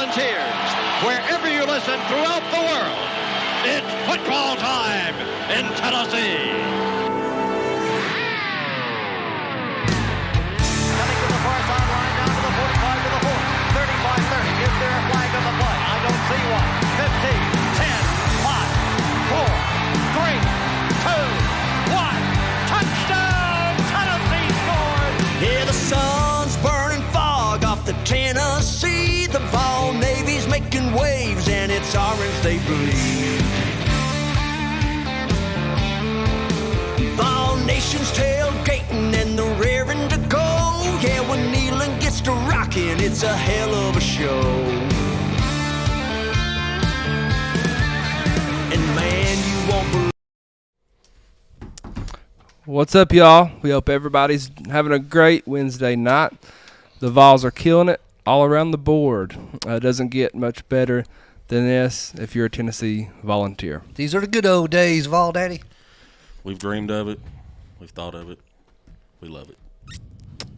Volunteers, wherever you listen throughout the world, it's football time in Tennessee. Coming to the far sideline, down to the 45 to the 40, 35-30. Is there a flag on the play? I don't see one. 15, 10, 5, 4, 3, 2, 1. Touchdown! Tennessee scores! Yeah, the sun's burning fog off the Tennessee. The Vol Navy's making waves, and it's orange they bleed. Vol Nation's tailgating, and they're raring to go. Yeah, when Neyland gets to rocking, it's a hell of a show. And man, you won't believe. What's up, y'all? We hope everybody's having a great Wednesday night. The Vols are killing it all around the board. It doesn't get much better than this if you're a Tennessee Volunteer. These are the good old days, Vol Daddy. We've dreamed of it. We've thought of it. We love it.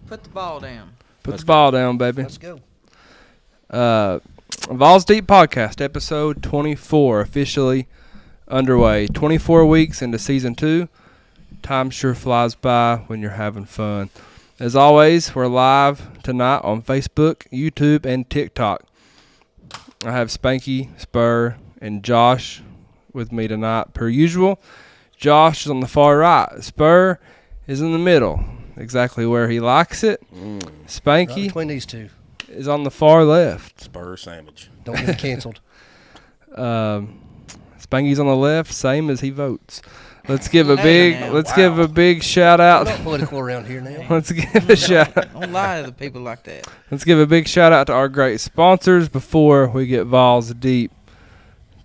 Put the ball down. Put the ball down, baby. Let's go. Vols Deep Podcast, episode 24, officially underway. 24 weeks into season 2. Time sure flies by when you're having fun. As always, we're live tonight on Facebook, YouTube, and TikTok. I have Spanky, Spur, and Josh with me tonight, per usual. Josh is on the far right. Spur is in the middle, exactly where he likes it. Spanky Right between these two. is on the far left. Spur sandwich. Don't get canceled. Spanky's on the left, same as he votes. Let's give a Hey, big now, give a big shout out. We're not political around here now. Let's give a shout. Don't lie to the people like that. Let's give a big shout out to our great sponsors before we get Vols Deep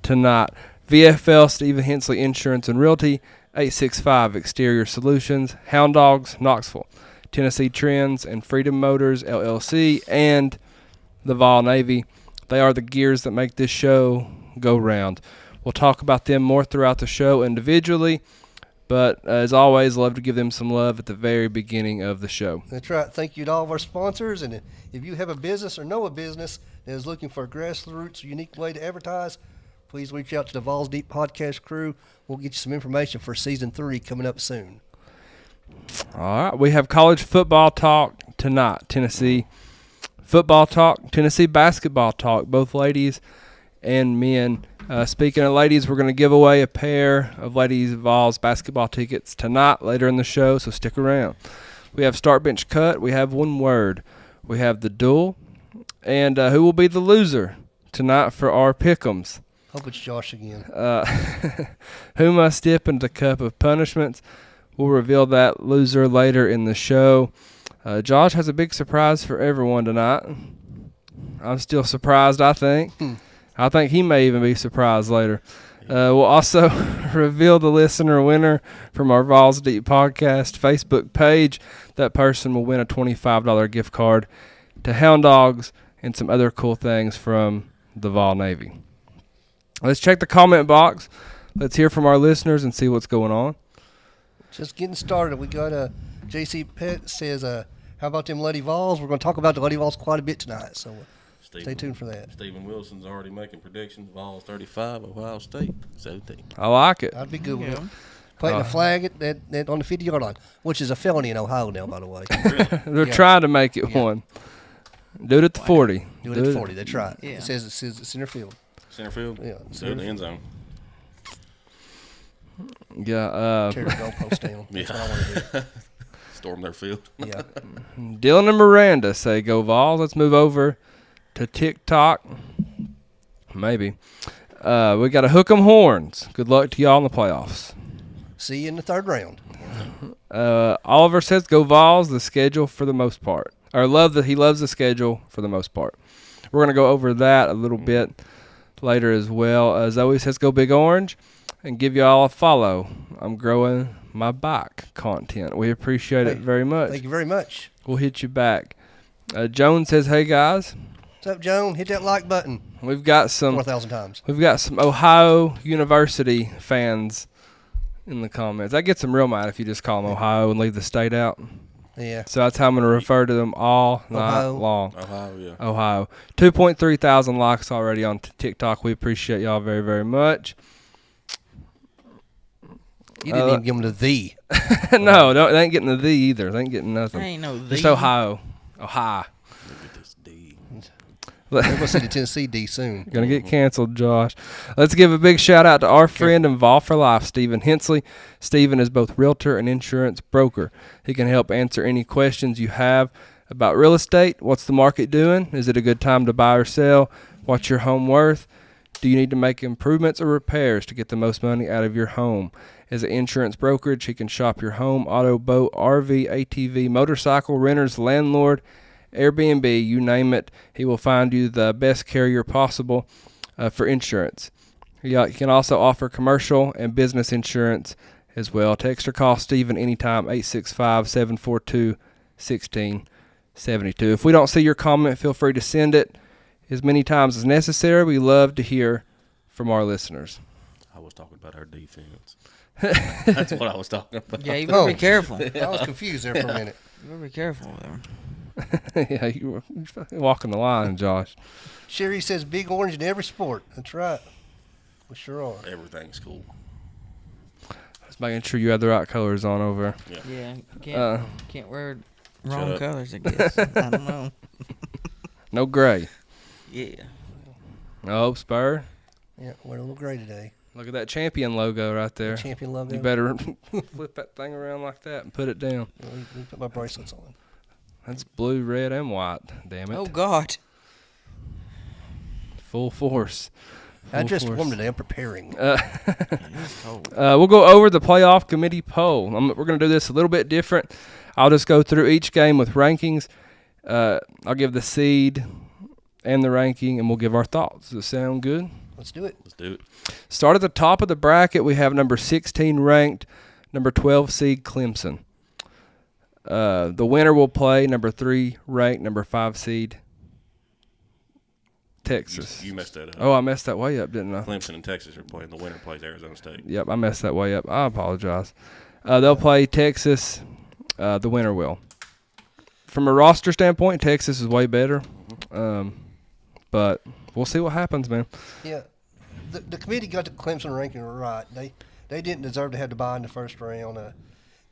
tonight. VFL Stephen Hensley Insurance and Realty, 865 Exterior Solutions, Hound Dogs, Knoxville, Tennessee Trends, and Freedom Motors, LLC, and the Vol Navy. They are the gears that make this show go round. We'll talk about them more throughout the show individually, but as always, love to give them some love at the very beginning of the show. That's right. Thank you to all of our sponsors. And if you have a business or know a business that is looking for a grassroots, unique way to advertise, please reach out to the Vols Deep Podcast crew. We'll get you some information for Season 3 coming up soon. All right, we have college football talk tonight. Tennessee football talk, Tennessee basketball talk, both ladies and men. Speaking of ladies, we're going to give away a pair of ladies Vols basketball tickets tonight later in the show, so stick around. We have Start Bench Cut. We have one word. We have the duel. And who will be the loser tonight for our pick'ems? Hope it's Josh again. Who must dip into the cup of punishments? We'll reveal that loser later in the show. Josh has a big surprise for everyone tonight. I'm still surprised, I think. I think he may even be surprised later. We'll also reveal the listener winner from our Vols Deep Podcast Facebook page. That person will win a $25 gift card to Hound Dogs and some other cool things from the Vol Navy. Let's check the comment box. Let's hear from our listeners and see what's going on. Just getting started. We got JC Pett says, how about them Lady Vols? We're going to talk about the Lady Vols quite a bit tonight, so stay tuned for that. Stephen Wilson's already making predictions. Vols 35, Ohio State 17. I like it. I'd be good with it. Planting a flag at on the 50-yard line, which is a felony in Ohio now, by the way. They're trying to make it one. Do it at the 40. Do it at 40. That's right. Yeah. It says it's center field. Center field? Yeah, Do it in the end zone. Yeah. Tear the goalpost down. That's what I want to do. Storm their field. Yeah. Dylan and Miranda say go Vols. Let's move over to TikTok. Maybe. We got to hook 'em horns. Good luck to y'all in the playoffs. See you in the third round. Oliver says go Vols, the schedule for the most part. Or he loves the schedule for the most part. We're going to go over that a little bit later as well. Zoe says go Big Orange and give y'all a follow. I'm growing my bike content. We appreciate it very much. Thank you very much. We'll hit you back. Joan says, hey guys. What's up, Joan? Hit that like button We've got some 4,000 times. We've got some Ohio University fans in the comments. I get some real mad if you just call them Ohio and leave the state out. Yeah. So that's how I'm going to refer to them all night Ohio. long. Ohio, yeah. Ohio. 2.3 thousand likes already on TikTok. We appreciate y'all very, very much. You didn't even give them the. No, they ain't getting the "the" either. They ain't getting nothing. There ain't no Just the. Ohio. Ohio. Look at this D. They're going to see the Tennessee D soon. Gonna get canceled, Josh. Let's give a big shout out to our friend and Vawls for Life, Stephen Hensley. Stephen is both realtor and insurance broker. He can help answer any questions you have about real estate. What's the market doing? Is it a good time to buy or sell? What's your home worth? Do you need to make improvements or repairs to get the most money out of your home? As an insurance brokerage, he can shop your home, auto, boat, RV, ATV, motorcycle, renters, landlord, Airbnb, you name it. He will find you the best carrier possible for insurance. He can also offer commercial and business insurance as well. Text or call Stephen anytime, 865-742-1672. If we don't see your comment, feel free to send it as many times as necessary. We love to hear from our listeners. I was talking about our defense. That's what I was talking about. Yeah, you better be careful. I was confused there for a minute. You better be careful there. Yeah, you're walking the line, Josh. Sherry says Big Orange in every sport. That's right. We sure are. Everything's cool. Just making sure you have the right colors on over. Yeah, can't wear Shut wrong up. colors, I guess. I don't know. No gray. Yeah. Oh, Spur. Yeah, we're a little gray today. Look at that champion logo right there. Champion logo. You better flip that thing around like that and put it down. Let me put my bracelets on. That's blue, red, and white. Damn it. Oh, God. Full force. I Full dressed force. warm today. I'm preparing. It's cold. We'll go over the playoff committee poll. We're going to do this a little bit different. I'll just go through each game with rankings. I'll give the seed and the ranking, and we'll give our thoughts. Does it sound good? Let's do it. Let's do it. Start at the top of the bracket. We have number 16 ranked, number 12 seed Clemson. The winner will play number 3 ranked, number 5 seed Texas. You messed that up. Oh, I messed that way up, didn't I? Clemson and Texas are playing. The winner plays Arizona State. Yep, I messed that way up. I apologize. They'll play Texas. The winner will. From a roster standpoint, Texas is way better. But we'll see what happens, man. Yeah, the committee got the Clemson ranking right. They didn't deserve to have to bye in the first round.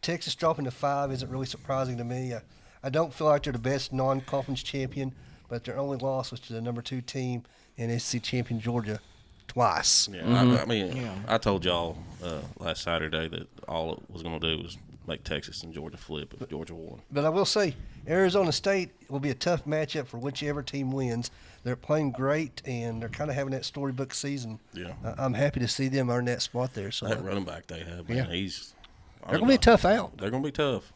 Texas dropping to 5 isn't really surprising to me. I don't feel like they're the best non-conference champion, but their only loss was to the number 2 team and SEC champion Georgia twice. Yeah, I told y'all last Saturday that all it was going to do was make Texas and Georgia flip if Georgia won. But I will say, Arizona State will be a tough matchup for whichever team wins. They're playing great, and they're kind of having that storybook season. Yeah. I'm happy to see them earn that spot there. So That running back they have, man, Yeah. they're going to be a tough out. They're going to be tough.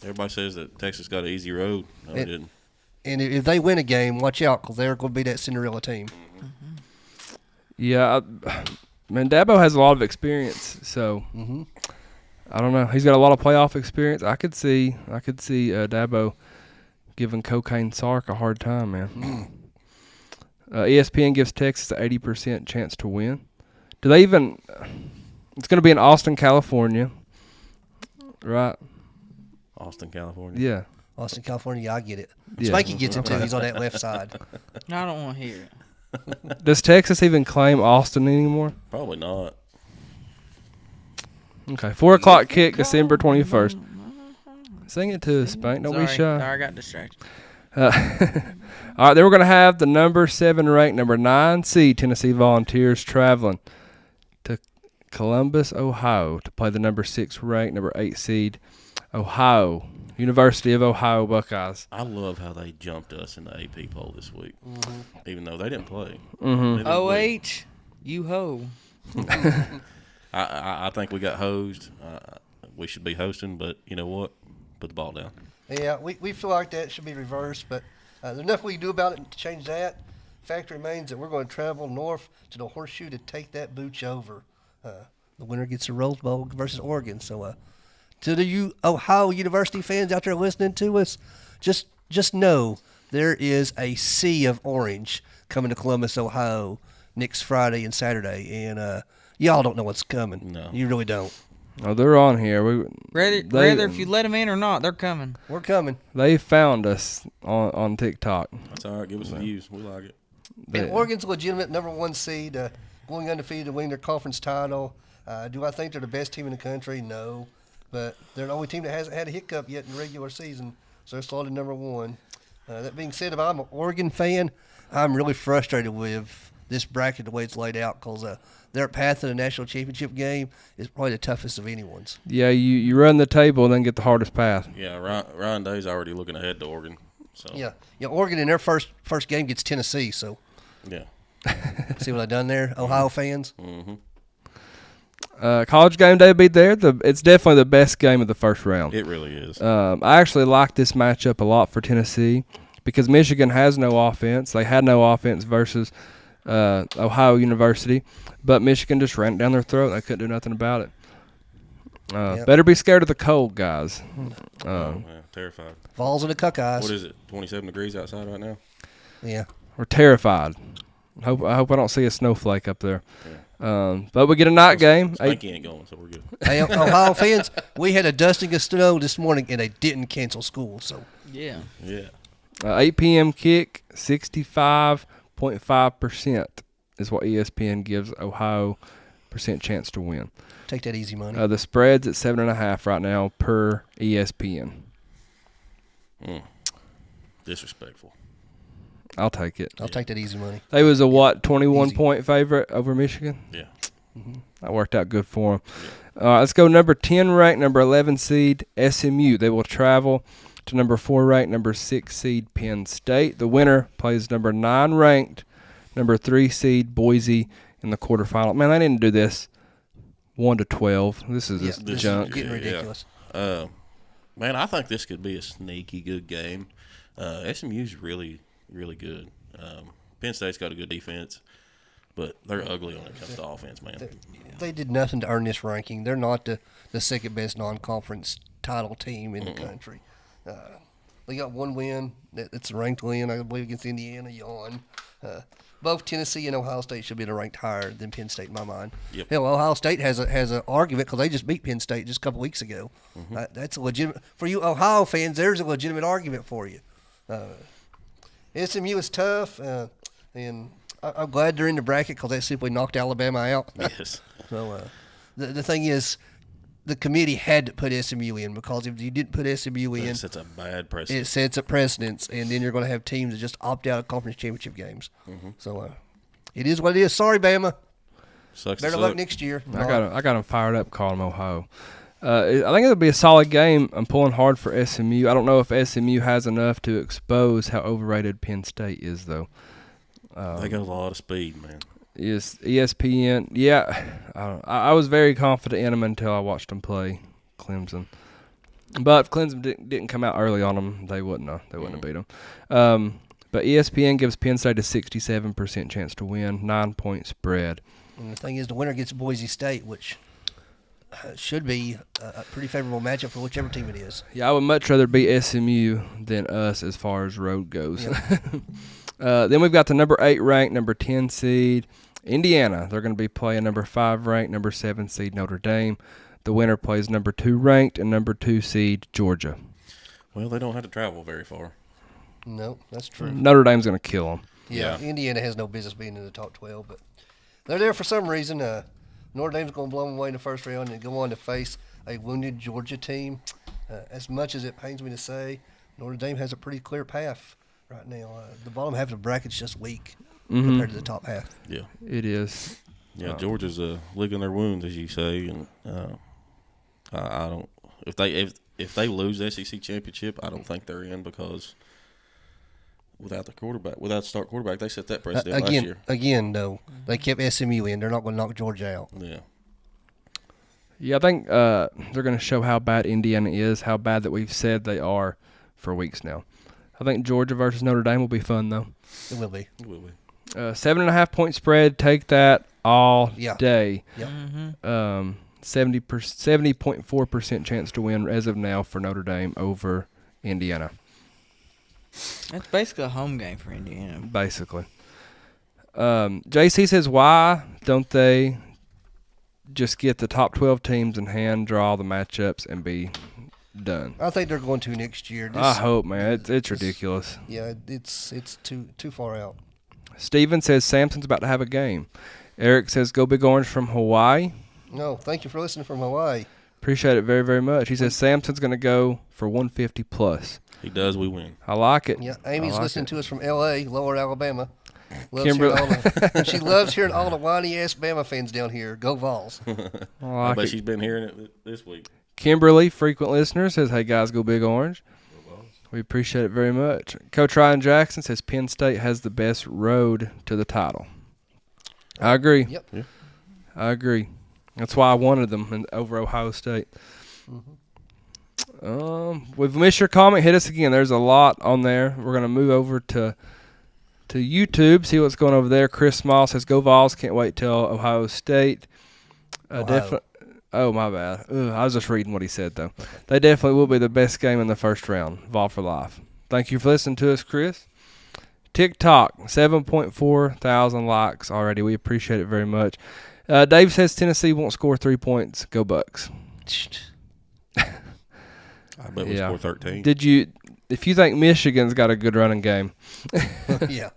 Everybody says that Texas got an easy road. No, they didn't. And if they win a game, watch out because they're going to be that Cinderella team. Yeah, man, Dabo has a lot of experience, so I don't know. He's got a lot of playoff experience. I could see Dabo giving Cocaine Sark a hard time, man. ESPN gives Texas an 80% chance to win. Do they even? It's going to be in Austin, California, right? Austin, California. Yeah. Austin, California, yeah, I get it. Yeah. Spanky gets it too. He's on that left side. No, I don't want to hear it. Does Texas even claim Austin anymore? Probably not. Okay, 4 o'clock kick, December 21st. Sing it to us, Spank. Don't be shy. Sorry, I got distracted. All right, then we're going to have the number 7 ranked, number 9 seed Tennessee Volunteers traveling to Columbus, Ohio to play the number 6 ranked, number 8 seed Ohio, University of Ohio Buckeyes. I love how they jumped us in the AP poll this week, even though they didn't play. Mm-hmm. They didn't play. OH, you ho. I think we got hosed. We should be hosting, but you know what? Put the ball down. Yeah, we feel like that should be reversed, but there's nothing we can do about it to change that. Fact remains that we're going to travel north to the Horseshoe to take that booch over. The winner gets the Rose Bowl versus Oregon. So, to the Ohio University fans out there listening to us, just know there is a sea of orange coming to Columbus, Ohio next Friday and Saturday, and y'all don't know what's coming. No. You really don't. Oh, they're on here. Whether if you let them in or not, they're coming. We're coming. They found us on TikTok. That's all right. Give us some views. We like it. And Oregon's a legitimate number 1 seed, going undefeated to win their conference title. Do I think they're the best team in the country? No. But they're the only team that hasn't had a hiccup yet in the regular season, so they're slotted number 1. That being said, if I'm an Oregon fan, I'm really frustrated with this bracket, the way it's laid out, because their path to the national championship game is probably the toughest of anyone's. Yeah, you run the table and then get the hardest path. Yeah, Ryan Day's already looking ahead to Oregon. So Yeah, Oregon in their first game gets Tennessee, so yeah. see what I done there, Ohio fans? Mm-hmm. College game day will be there. It's definitely the best game of the first round. It really is. I actually like this matchup a lot for Tennessee because Michigan has no offense. They had no offense versus Ohio University, but Michigan just ran it down their throat. They couldn't do nothing about it. Better be scared of the cold, guys. Man, terrified. Vawls and the Cuckeyes. What is it? 27 degrees outside right now. Yeah. We're terrified. I hope I don't see a snowflake up there. But we get a night game. Spanky ain't going, so we're good. Hey, Ohio fans, we had a dusting of snow this morning, and they didn't cancel school. So Yeah. Yeah. 8 p.m. kick, 65.5% is what ESPN gives Ohio percent chance to win. take that easy money. The spread's at 7.5 right now per ESPN. Disrespectful. I'll take it. I'll take that easy money. They was a 21 Easy. point favorite over Michigan. Yeah. That worked out good for them. Let's go number 10 ranked, number 11 seed SMU. They will travel to number 4 ranked, number 6 seed Penn State. The winner plays number 9 ranked, number 3 seed Boise in the quarterfinal. Man, they didn't do this 1 to 12. This is just this junk. is getting ridiculous. Man, I think this could be a sneaky good game. SMU's really, really good. Penn State's got a good defense, but they're ugly when it comes to offense, man. They did nothing to earn this ranking. They're not the second best non-conference title team in the country. They got one win. It's a ranked win, I believe, against Indiana. Yawn. Both Tennessee and Ohio State should be ranked higher than Penn State in my mind. Yep. Hell, Ohio State has an argument because they just beat Penn State just a couple weeks ago. That's a legitimate for you Ohio fans. There's a legitimate argument for you. SMU is tough, and I'm glad they're in the bracket because they simply knocked Alabama out. Yes. So the thing is, the committee had to put SMU in because if you didn't put SMU in, That sets a bad precedent. it sets a precedence, and then you're going to have teams that just opt out of conference championship games. So it is what it is. Sorry, Bama. Sucks. Better luck next year. I got them fired up calling them Ohio. I think it'll be a solid game. I'm pulling hard for SMU. I don't know if SMU has enough to expose how overrated Penn State is, though. They got a lot of speed, man. Is ESPN? Yeah, I was very confident in them until I watched them play Clemson. But if Clemson didn't come out early on them, they wouldn't have beat them. But ESPN gives Penn State a 67% chance to win, 9-point spread. And the thing is, the winner gets Boise State, which should be a pretty favorable matchup for whichever team it is. Yeah, I would much rather beat SMU than us as far as road goes. Yeah. Then we've got the number 8 ranked, number 10 seed Indiana. They're going to be playing number 5 ranked, number 7 seed Notre Dame. The winner plays number 2 ranked and number 2 seed Georgia. Well, they don't have to travel very far. No, that's true. Notre Dame's going to kill them. Yeah, Indiana has no business being in the top 12, but they're there for some reason. Notre Dame's going to blow them away in the first round and go on to face a wounded Georgia team. As much as it pains me to say, Notre Dame has a pretty clear path right now. The bottom half of the bracket's just weak compared to the top half. Yeah. It is. Yeah, Georgia's licking their wounds, as you say, and I don't. If they lose the SEC championship, I don't think they're in because without the start quarterback, they set that precedent last year. Again, though, they kept SMU in. They're not going to knock Georgia out. Yeah. Yeah, I think they're going to show how bad Indiana is, how bad that we've said they are for weeks now. I think Georgia versus Notre Dame will be fun, though. It will be. It will be. 7.5-point spread. Take that all day. Yep. 70.4% chance to win as of now for Notre Dame over Indiana. That's basically a home game for Indiana. Basically. JC says, why don't they just get the top 12 teams and hand draw the matchups and be done. I think they're going to next year. I hope, man. It's ridiculous. Yeah, it's too far out. Steven says Samson's about to have a game. Eric says go Big Orange from Hawaii. No, thank you for listening from Hawaii. Appreciate it very, very much. He says Samson's going to go for 150 plus. He does, we win. I like it. Yeah, Amy's listening to us from L.A., Lower Alabama. She loves hearing all the whiny-ass Bama fans down here. Go Vawls. I bet she's been hearing it this week. Kimberly, frequent listener, says, hey, guys, go Big Orange. We appreciate it very much. Coach Ryan Jackson says Penn State has the best road to the title. I agree. Yep. Yeah. I agree. That's why I wanted them over Ohio State. We've missed your comment. Hit us again. There's a lot on there. We're going to move over to YouTube, see what's going over there. Chris Small says, go Vols. Can't wait till Ohio State. Oh, my bad. I was just reading what he said, though. They definitely will be the best game in the first round. Vol for life. Thank you for listening to us, Chris. TikTok, 7.4 thousand likes already. We appreciate it very much. Dave says Tennessee won't score 3 points. Go Bucks. I bet we score 13. If you think Michigan's got a good running game, Yeah.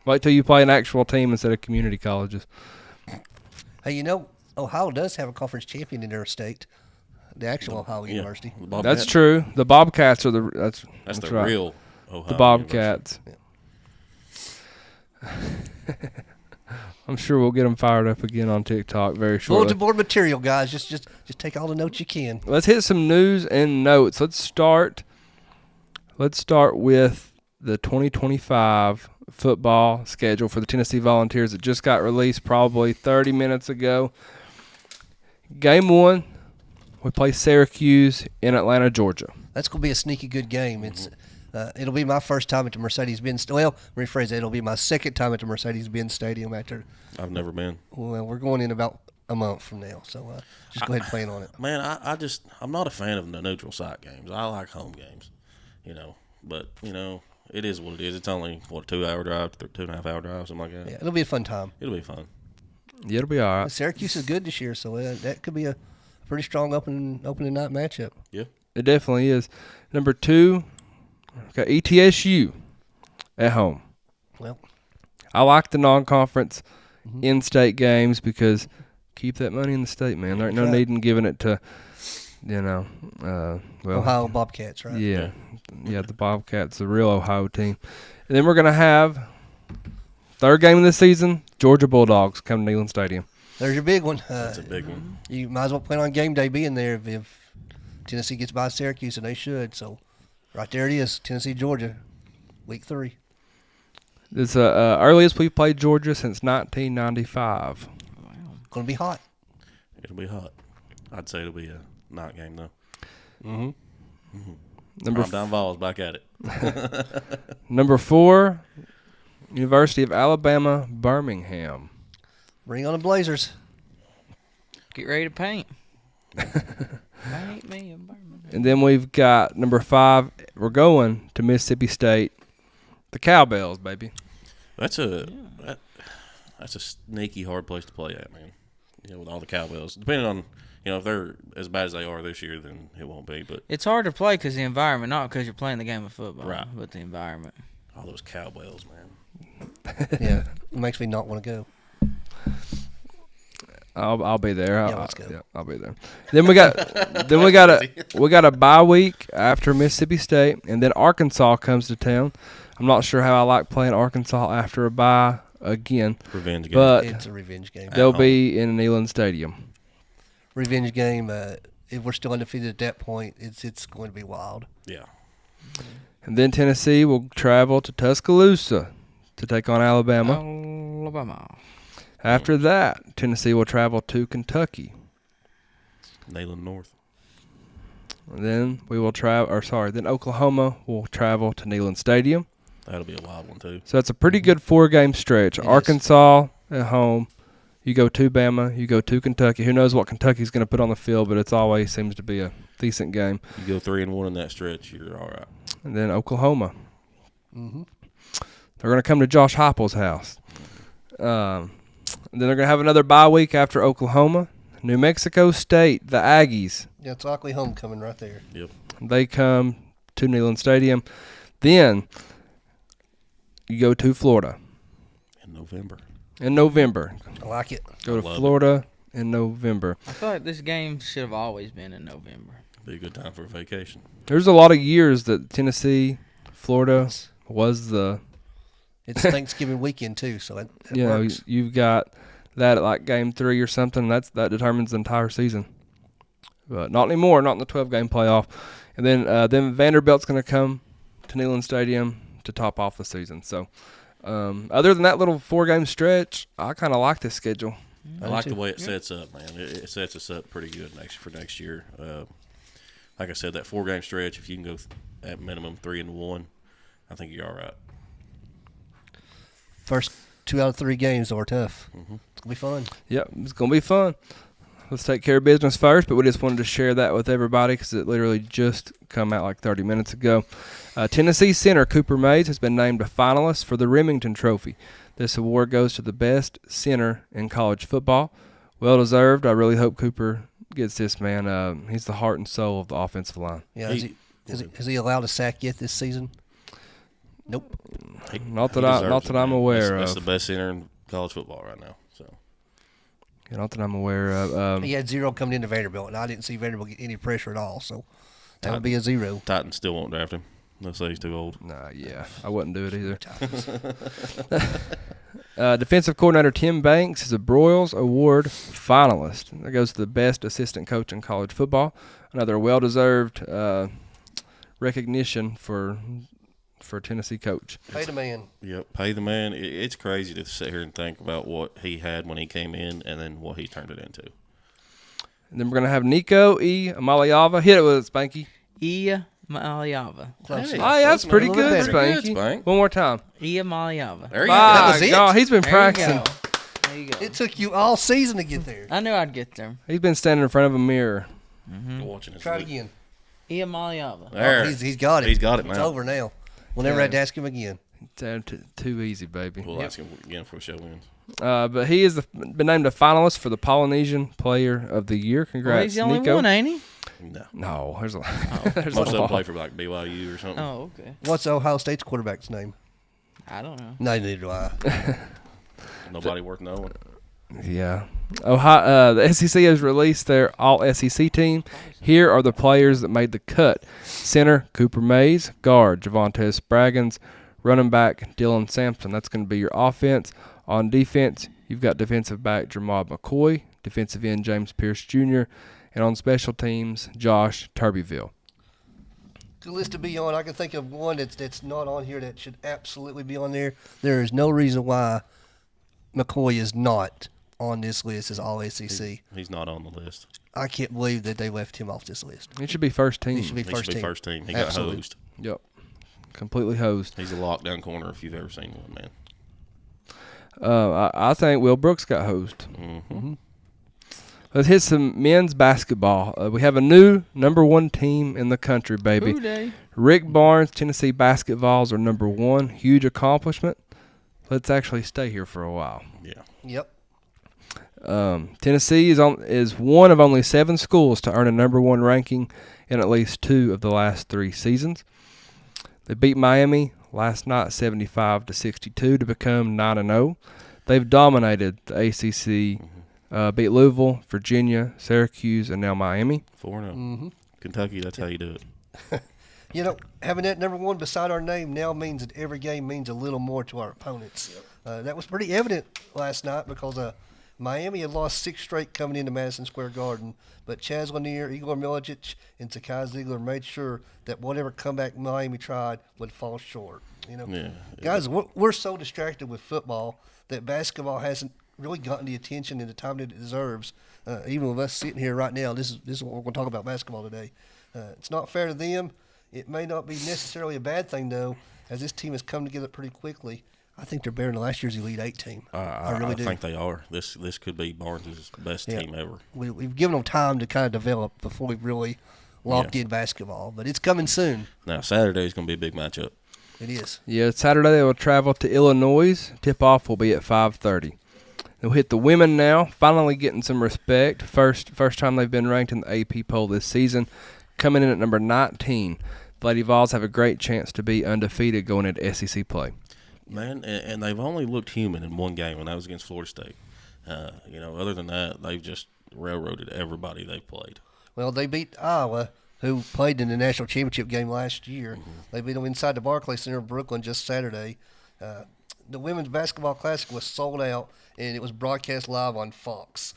wait till you play an actual team instead of community colleges. Hey, Ohio does have a conference champion in their state, the actual Ohio University. That's true. The Bobcats are that's the right. real Ohio The Bobcats. I'm sure we'll get them fired up again on TikTok very shortly. Bulletin board material, guys. Just take all the notes you can. Let's hit some news and notes. Let's start with the 2025 football schedule for the Tennessee Volunteers. It just got released probably 30 minutes ago. Game 1, we play Syracuse in Atlanta, Georgia. That's going to be a sneaky good game. It'll be my first time at the Mercedes-Benz. Well, rephrase that. It'll be my second time at the Mercedes-Benz Stadium after. I've never been. Well, we're going in about a month from now, so just go ahead and plan on it. Man, I'm not a fan of the neutral site games. I like home games, But it is what it is. It's only a 2-hour drive, 2.5-hour drive, something like that. Yeah, it'll be a fun time. It'll be fun. Yeah, it'll be all right. Syracuse is good this year, so that could be a pretty strong opening night matchup. Yeah, it definitely is. Number 2, got ETSU at home. Well, I like the non-conference in-state games because keep that money in the state, man. There ain't no need in giving it to, Ohio Bobcats, right? Yeah, the Bobcats, the real Ohio team. And then we're going to have third game of the season, Georgia Bulldogs come to Neyland Stadium. There's your big one. that's a big one. You might as well plan on game day being there if Tennessee gets by Syracuse, and they should. So right there it is, Tennessee, Georgia, week 3. It's the earliest we've played Georgia since 1995. Wow. Going to be hot. It'll be hot. I'd say it'll be a night game, though. Number Down Vawls, back at it. Number 4, University of Alabama, Birmingham. Bring on the Blazers. Get ready to paint. Paint me in Birmingham. And then we've got number 5, we're going to Mississippi State, the Cowbells, baby. That's a sneaky hard place to play at, man. With all the Cowbells. Depending on, if they're as bad as they are this year, then it won't be. But it's hard to play because the environment, not because you're playing the game of football, right? But the environment. All those Cowbells, man. Yeah, it makes me not want to go. I'll be there. Yeah, let's go. I'll be there. Then we got a bye week after Mississippi State, and then Arkansas comes to town. I'm not sure how I like playing Arkansas after a bye again. Revenge game. But it's a revenge game. They'll be in Neyland Stadium. Revenge game. If we're still undefeated at that point, it's going to be wild. Yeah. And then Tennessee will travel to Tuscaloosa to take on Alabama. Alabama. After that, Tennessee will travel to Kentucky. Neyland North. And then then Oklahoma will travel to Neyland Stadium. That'll be a wild one, too. So it's a pretty good 4-game stretch. Arkansas at home. You go to Bama. You go to Kentucky. Who knows what Kentucky's going to put on the field, but it always seems to be a decent game. You go 3-1 in that stretch, you're all right. And then Oklahoma. They're going to come to Josh Heupel's house. And then they're going to have another bye week after Oklahoma. New Mexico State, the Aggies. Yeah, it's Lockley homecoming right there. Yep. They come to Neyland Stadium. Then you go to Florida In November. in November. I like it. Go to love Florida in November. I feel like this game should have always been in November. Be a good time for a vacation. There's a lot of years that Tennessee, Florida was the It's Thanksgiving weekend too, so that you know, works. you've got that at like game 3 or something. That determines the entire season. But not anymore. Not in the 12-game playoff. And then Vanderbilt's going to come to Neyland Stadium to top off the season. So, other than that little 4-game stretch, I kind of like this schedule. I like the way it sets up, man. It sets us up pretty good for next year. Like I said, that 4-game stretch, if you can go at minimum 3-1, I think you're all right. First 2 out of 3 games are tough. Mm-hmm. It's gonna be fun. Yep, it's going to be fun. Let's take care of business first, but we just wanted to share that with everybody because it literally just come out like 30 minutes ago. Tennessee center Cooper Mays has been named a finalist for the Remington Trophy. This award goes to the best center in college football. Well deserved. I really hope Cooper gets this, man. He's the heart and soul of the offensive line. Yeah, is he allowed a sack yet this season? Nope. Not that I'm aware of. That's the best center in college football right now. So. Yeah, not that I'm aware of. He had 0 coming into Vanderbilt, and I didn't see Vanderbilt get any pressure at all, so that would be a 0. Titans still won't draft him. They'll say he's too old. Nah, yeah, I wouldn't do it either. Defensive coordinator Tim Banks is a Broyles Award finalist. That goes to the best assistant coach in college football. Another well-deserved recognition for Tennessee coach. Pay the man. Yep, pay the man. It's crazy to sit here and think about what he had when he came in and then what he turned it into. And then we're going to have Nico E. Amaliava. Hit it with Spanky. Maliava. Close. Hey. Oh, yeah, that's pretty A little good, bit better. Spanky. Spank. One more time. Maliava. There you go. That was it? God, he's been There practicing. you go. There you go. It took you all season to get there. I knew I'd get there. He's been standing in front of a mirror. Watching his Try it league. again. Maliava. There. He's got it. He's got it It's now. over now. We'll never have to ask him again. Too easy, baby. We'll ask him again before the show ends. But he has been named a finalist for the Polynesian Player of the Year. Congrats, Well, he's the only Nico. one, ain't he? No. No, there's a there's Most a of them lot. play for like BYU or something. Oh, okay. What's Ohio State's quarterback's name? I don't know. No, neither do I. Nobody worth knowing. Yeah. Ohio, the SEC has released their all-SEC team. Here are the players that made the cut. Center, Cooper Mays. Guard, Javonte Spraggins. Running back, Dylan Sampson. That's going to be your offense. On defense, you've got defensive back, Jermod McCoy. Defensive end, James Pierce Jr. And on special teams, Josh Turbyville. Good list to be on. I can think of one that's not on here that should absolutely be on there. There is no reason why McCoy is not on this list as all SEC. He's not on the list. I can't believe that they left him off this list. He should be first team. He should be He first should be team. first team. He Absolutely. got hosed. Yep. Completely hosed. He's a lockdown corner if you've ever seen one, man. I think Will Brooks got hosed. Mm-hmm. Let's hit some men's basketball. We have a new number 1 team in the country, baby. Who dey? Rick Barnes, Tennessee Vawls are number 1. Huge accomplishment. Let's actually stay here for a while. Yeah. Yep. Tennessee is one of only 7 schools to earn a number 1 ranking in at least 2 of the last 3 seasons. They beat Miami last night 75-62 to become 9-0. They've dominated the ACC. Beat Louisville, Virginia, Syracuse, and now Miami. 4-0. Mm-hmm. Kentucky, that's how you do it. You know, having that number 1 beside our name now means that every game means a little more to our opponents. That was pretty evident last night because Miami had lost 6 straight coming into Madison Square Garden, but Chaz Lanier, Igor Milicic, and Zakai Ziegler made sure that whatever comeback Miami tried would fall short. You know, Yeah. guys, we're so distracted with football that basketball hasn't really gotten the attention and the time that it deserves. Even with us sitting here right now, this is what we're going to talk about basketball today. It's not fair to them. It may not be necessarily a bad thing, though, as this team has come together pretty quickly. I think they're better than last year's Elite 8 team. I really do. think they are. This could be Barnes' best team ever. We've given them time to kind of develop before we've really locked in basketball, but it's coming soon. Now, Saturday's going to be a big matchup. It is. Yeah, Saturday they will travel to Illinois. Tip-off will be at 5:30. They'll hit the women now, finally getting some respect. First time they've been ranked in the AP poll this season, coming in at number 19. The Lady Vols have a great chance to be undefeated going into SEC play. Man, and they've only looked human in one game, and that was against Florida State. Other than that, they've just railroaded everybody they've played. Well, they beat Iowa, who played in the national championship game last year. Mm-hmm. They beat them inside the Barclays Center in Brooklyn just Saturday. The Women's Basketball Classic was sold out, and it was broadcast live on Fox.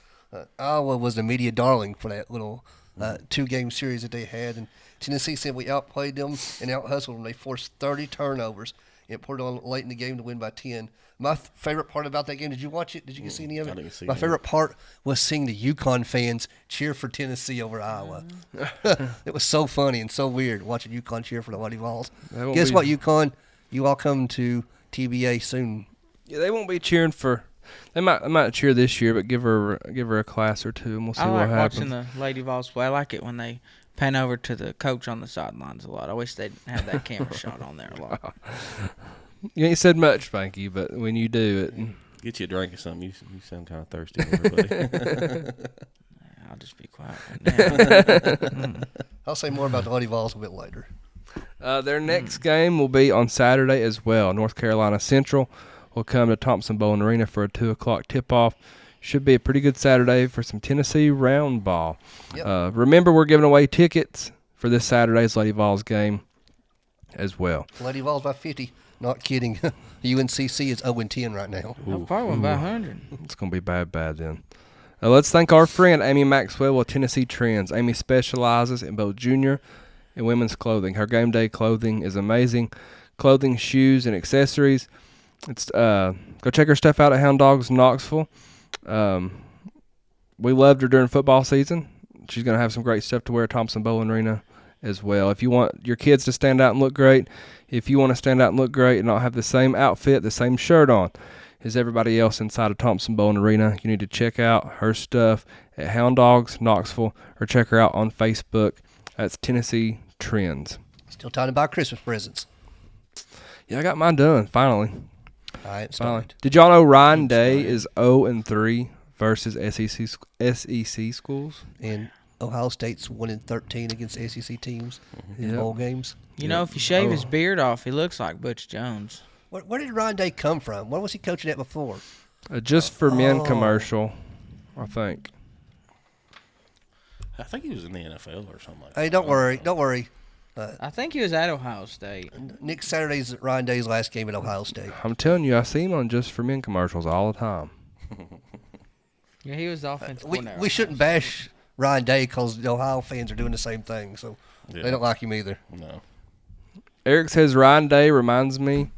Iowa was the media darling for that little two-game series that they had, and Tennessee simply outplayed them and out-hustled them. They forced 30 turnovers and put it on late in the game to win by 10. My favorite part about that game, did you watch it? Did you see any of it? I didn't see My favorite part was seeing the UConn fans cheer for Tennessee over Iowa. It was so funny and so weird watching UConn cheer for the Lady Vols. Guess what, UConn? You all come to TBA soon. Yeah, they won't be cheering for. They might cheer this year, but give her a class or two, and we'll see what happens. Watching the Lady Vols play. I like it when they pan over to the coach on the sidelines a lot. I wish they'd have that camera shot on there a lot. You ain't said much, Spanky, but when you do it, get you a drink or something. You sound kind of thirsty, everybody. I'll just be quiet right now. I'll say more about the Lady Vols a bit later. Their next game will be on Saturday as well. North Carolina Central will come to Thompson Bowling Arena for a 2:00 tip-off. Should be a pretty good Saturday for some Tennessee round ball. Yep. Remember, we're giving away tickets for this Saturday's Lady Vols game as well. Lady Vols by 50. Not kidding. UNCC is 0-10 right now. Probably went by 100. It's going to be bad then. Let's thank our friend Amy Maxwell with Tennessee Trends. Amy specializes in both junior and women's clothing. Her game day clothing is amazing. Clothing, shoes, and accessories. It's go check her stuff out at Hound Dogs Knoxville. We loved her during football season. She's going to have some great stuff to wear at Thompson Bowling Arena as well. If you want your kids to stand out and look great, if you want to stand out and look great and not have the same outfit, the same shirt on as everybody else inside of Thompson Bowling Arena, you need to check out her stuff at Hound Dogs Knoxville or check her out on Facebook. That's Tennessee Trends. Still time to buy Christmas presents. Yeah, I got mine done, finally. All right, started. Did y'all know Ryan Day is 0-3 versus SEC schools? And Ohio State's 1-13 against SEC teams in bowl games. You know, if you shave his beard off, he looks like Butch Jones. Where did Ryan Day come from? Where was he coaching at before? Just for Men commercial, I think. I think he was in the NFL or something like Hey, that. don't worry. I think he was at Ohio State. Next Saturday's Ryan Day's last game at Ohio State. I'm telling you, I see him on Just for Men commercials all the time. Yeah, he was the offensive coordinator. We shouldn't bash Ryan Day because the Ohio fans are doing the same thing, so they don't like him either. No. Eric says Ryan Day reminds me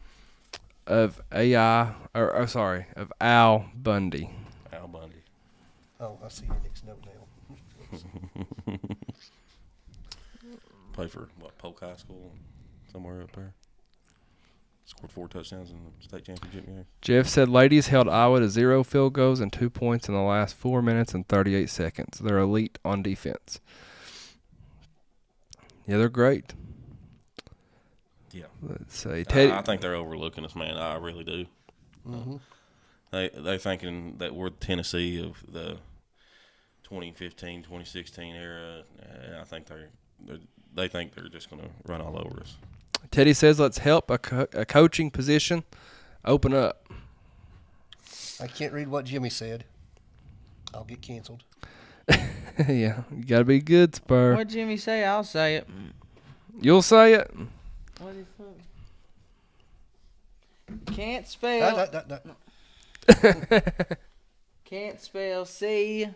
of Al Bundy. Al Bundy. Oh, I see your next note now. Played for, Polk High School, somewhere up there. Scored 4 touchdowns in the state championship game. Jeff said ladies held Iowa to 0 field goals and 2 points in the last 4 minutes and 38 seconds. They're elite on defense. Yeah, they're great. Yeah. Let's see. Teddy, I think they're overlooking us, man. I really do. Mm-hmm. They're thinking that we're the Tennessee of the 2015, 2016 era. And I think they think they're just going to run all over us. Teddy says let's help a coaching position open up. I can't read what Jimmy said. I'll get canceled. Yeah, you got to be good, Spur. What'd Jimmy say? I'll say it. You'll say it. What is it? Can't spell. Can't spell C.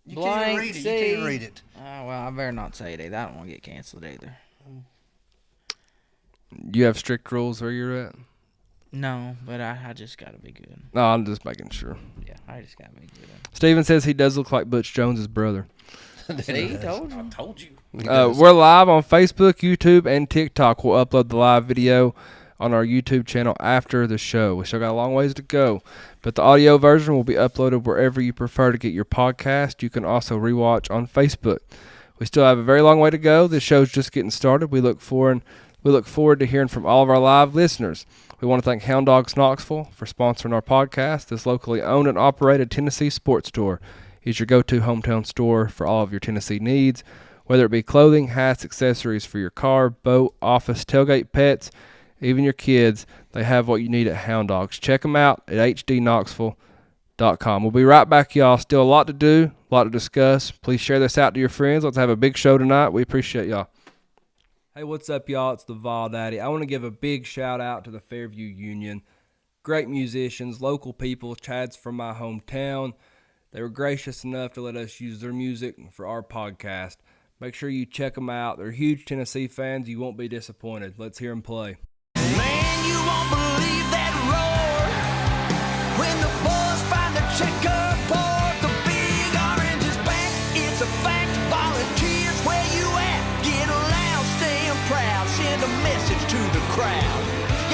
You can't read it. You can't read it. Oh, well, I better not say it either. I don't want to get canceled either. You have strict rules where you're at? No, but I just got to be good. No, I'm just making sure. Yeah, I just got to be good. Steven says he does look like Butch Jones' brother. See, told you. I told you. We're live on Facebook, YouTube, and TikTok. We'll upload the live video on our YouTube channel after the show. We still got a long ways to go, but the audio version will be uploaded wherever you prefer to get your podcast. You can also rewatch on Facebook. We still have a very long way to go. This show's just getting started. We look forward We look forward to hearing from all of our live listeners. We want to thank Hound Dogs Knoxville for sponsoring our podcast. This locally owned and operated Tennessee sports store is your go-to hometown store for all of your Tennessee needs, whether it be clothing, hats, accessories for your car, boat, office, tailgate, pets, even your kids. They have what you need at Hound Dogs. Check them out at hdknoxville.com. We'll be right back, y'all. Still a lot to do, a lot to discuss. Please share this out to your friends. Let's have a big show tonight. We appreciate y'all. Hey, what's up, y'all? It's the Vol Daddy. I want to give a big shout out to the Fairview Union. Great musicians, local people. Chad's from my hometown. They were gracious enough to let us use their music for our podcast. Make sure you check them out. They're huge Tennessee fans. You won't be disappointed. Let's hear them play. Man, you won't believe that roar when the boys find the checkerboard. The big orange is back. It's a fact. Volunteers, where you at? Get loud, staying proud. Send a message to the crowd.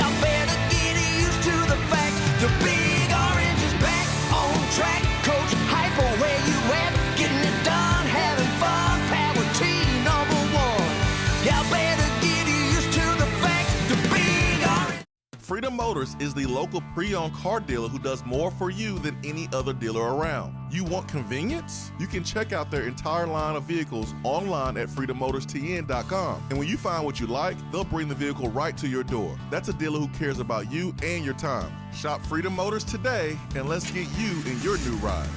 Y'all better get used to the fact. The big orange is back on track. Coach Hyper, where you at? Getting it done, having fun. Power team #1. Y'all better get used to the fact. The big orange. Freedom Motors is the local pre-owned car dealer who does more for you than any other dealer around. You want convenience? You can check out their entire line of vehicles online at freedommotors.tn.com. And when you find what you like, they'll bring the vehicle right to your door. That's a dealer who cares about you and your time. Shop Freedom Motors today, and let's get you in your new ride.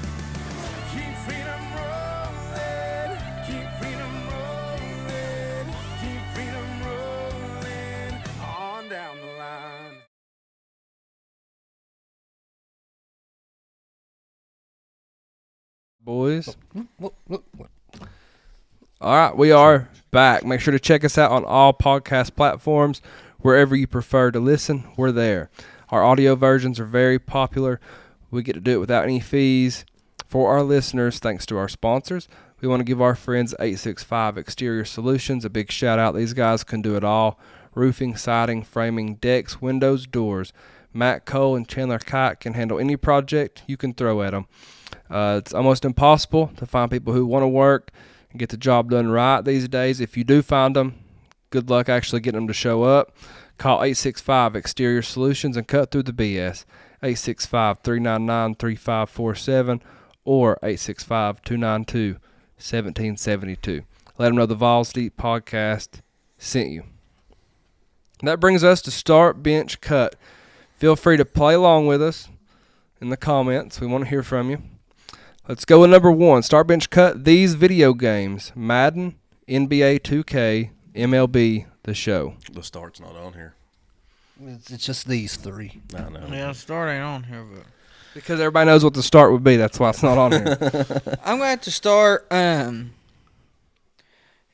Keep freedom rolling, keep freedom rolling, keep freedom rolling on down the line. Boys. All right, we are back. Make sure to check us out on all podcast platforms. Wherever you prefer to listen, we're there. Our audio versions are very popular. We get to do it without any fees. For our listeners, thanks to our sponsors, we want to give our friends 865 Exterior Solutions a big shout out. These guys can do it all. Roofing, siding, framing, decks, windows, doors. Matt Cole and Chandler Kite can handle any project you can throw at them. It's almost impossible to find people who want to work and get the job done right these days. If you do find them, good luck actually getting them to show up. Call 865 Exterior Solutions and cut through the BS. 865-399-3547 or 865-292-1772. Let them know the Vawls Deep Podcast sent you. That brings us to Start, Bench, Cut. Feel free to play along with us in the comments. We want to hear from you. Let's go with number 1. Start, Bench, Cut. These video games: Madden, NBA 2K, MLB The Show. The start's not on here. It's just these three. I know. Yeah, start ain't on here, but Because everybody knows what the start would be. That's why it's not on here. I'm going to have to start,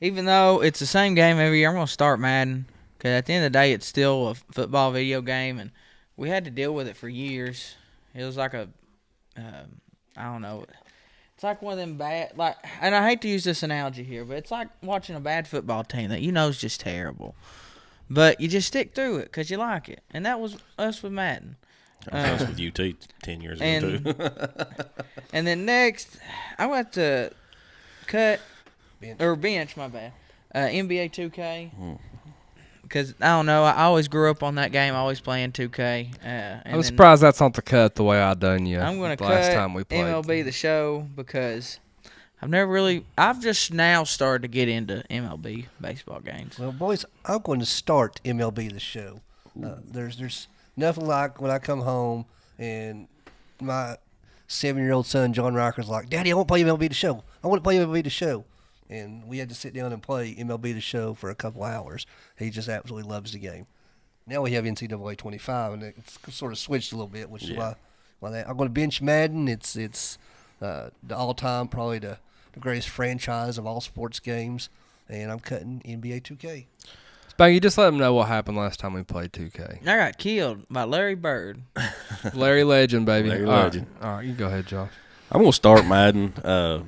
even though it's the same game every year, I'm going to start Madden. Because at the end of the day, it's still a football video game, and we had to deal with it for years. It was like a, I don't know. It's like one of them bad, like, and I hate to use this analogy here, but it's like watching a bad football team that you know is just terrible. But you just stick through it because you like it. And that was us with Madden. I was with UT 10 years ago, too. And then next, I'm going to have to cut, bench, my bad, NBA 2K. Because, I don't know, I always grew up on that game, always playing 2K. I'm surprised that's not the cut the way I done you. I'm going to last cut time we played. MLB The Show because I've just now started to get into MLB baseball games. Well, boys, I'm going to start MLB The Show. There's nothing like when I come home and my 7-year-old son, John Ricker's like, Daddy, I want to play MLB The Show. I want to play MLB The Show. And we had to sit down and play MLB The Show for a couple hours. He just absolutely loves the game. Now we have NCAA 25, and it's sort of switched a little bit, which is why I'm going to bench Madden. It's the all-time, probably the greatest franchise of all sports games, and I'm cutting NBA 2K. Spanky, just let them know what happened last time we played 2K. I got killed by Larry Bird. Larry Legend, baby. Larry All Legend. Right. All right, you go ahead, Josh. I'm going to start Madden.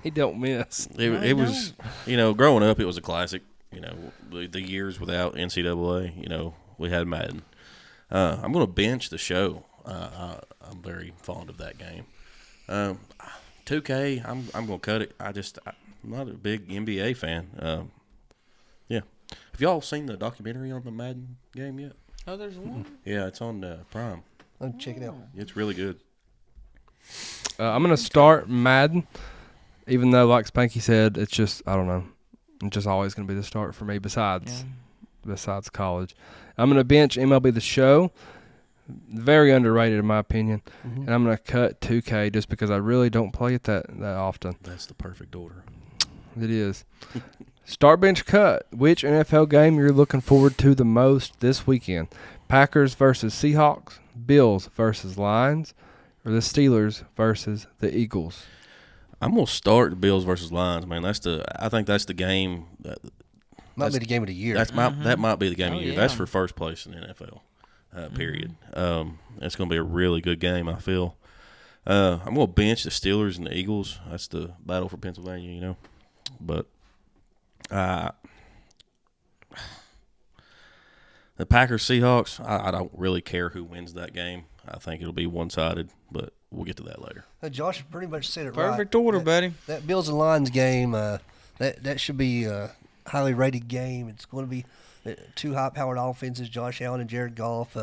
He don't miss. It was, growing up, it was a classic. The years without NCAA, we had Madden. I'm going to bench The Show. I'm very fond of that game. 2K, I'm going to cut it. I'm not a big NBA fan. Yeah. Have y'all seen the documentary on the Madden game yet? Oh, there's one. Yeah, it's on Prime. I'll check it out. It's really good. I'm gonna start Madden, even though, like Spanky said, it's just I don't know, it's just always gonna be the start for me. Besides college, I'm gonna bench MLB The Show, very underrated in my opinion, and I'm gonna cut 2K just because I really don't play it that often. That's the perfect order. It is. Start bench cut. Which NFL game you're looking forward to the most this weekend? Packers versus Seahawks, Bills versus Lions, or the Steelers versus the Eagles? I'm gonna start the Bills versus Lions, man. I think that's the game. Might be the game of the year. That might be the game of the year. yeah. That's for first place in the NFL. Period. It's gonna be a really good game. I feel. I'm gonna bench the Steelers and the Eagles. That's the battle for Pennsylvania, you know. But the Packers Seahawks, I don't really care who wins that game. I think it'll be one-sided, but we'll get to that later. Josh pretty much said it right. Perfect order, buddy. That Bills and Lions game, that should be a highly rated game. It's going to be two high-powered offenses, Josh Allen and Jared Goff.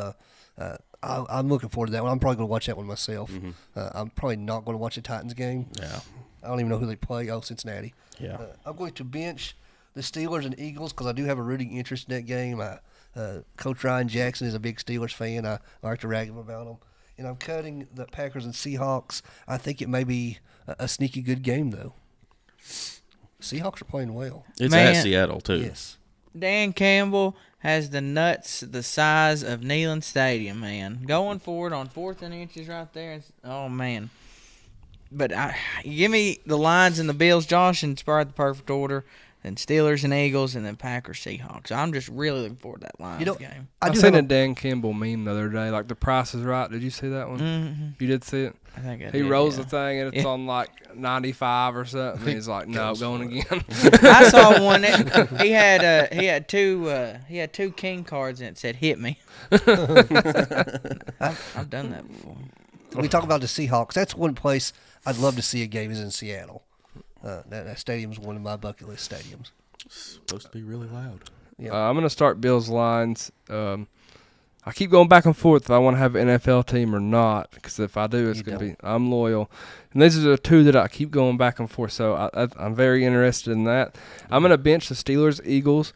I'm looking forward to that one. I'm probably going to watch that one myself. I'm probably not going to watch the Titans game. Yeah. I don't even know who they play. Oh, Cincinnati. Yeah. I'm going to bench the Steelers and Eagles because I do have a rooting interest in that game. Coach Ryan Jackson is a big Steelers fan. I like to rag him about them. And I'm cutting the Packers and Seahawks. I think it may be a sneaky good game, though. Seahawks are playing well. It's Man. at Seattle, too. Yes. Dan Campbell has the nuts the size of Neyland Stadium, man. Going for it on 4th and inches right there. Oh, man. But give me the Lions and the Bills, Josh, and inspired the perfect order. Then Steelers and Eagles, and then Packers Seahawks. I'm just really looking forward to that Lions game. I seen a Dan Campbell meme the other day, like The Price is Right. Did you see that one? Mm-hmm. You did see it? I think I He did, rolls yeah. the thing and it's on like 95 or something. And he's like, "No, going again." I saw one that he had two king cards and it said "Hit me." I've done that before. We talk about the Seahawks. That's one place I'd love to see a game is in Seattle. That stadium's one of my bucket list stadiums. It's supposed to be really loud. Yeah. I'm gonna start Bills Lions. I keep going back and forth if I want to have an NFL team or not, because if I do, it's going to be I'm loyal. And these are the two that I keep going back and forth, so I'm very interested in that. I'm going to bench the Steelers, Eagles,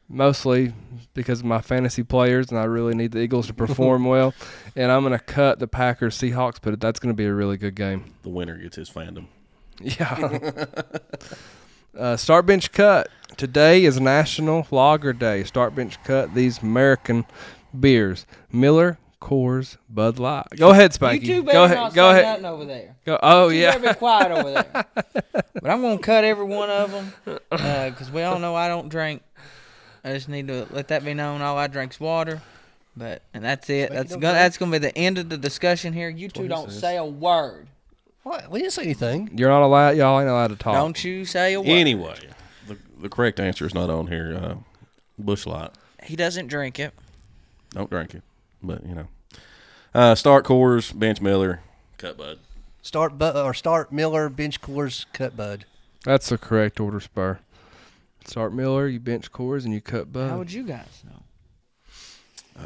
mostly because of my fantasy players, and I really need the Eagles to perform well. And I'm going to cut the Packers, Seahawks, but that's going to be a really good game. The winner gets his fandom. Yeah. Start bench cut. Today is National Lager Day. Start bench cut these American beers: Miller, Coors, Bud Light. Go ahead, Spanky. You two better go ahead. not Go say ahead. nothing over there. Go. Oh You yeah. better be quiet over there. But I'm gonna cut every one of them because we all know I don't drink. I just need to let that be known. All I drink's water. And that's it. That's gonna be the end of the discussion here. You two don't say a word. What? We didn't say anything. You're not allowed. Y'all ain't allowed to talk. Don't you say a word. Anyway, the correct answer is not on here. Bush Light. He doesn't drink it. Don't drink it, but you know. Start Coors, bench Miller, cut Bud. Start Miller, bench Coors, cut Bud. That's the correct order, Spur. Start Miller, you bench Coors, and you cut Bud. How would you guys know?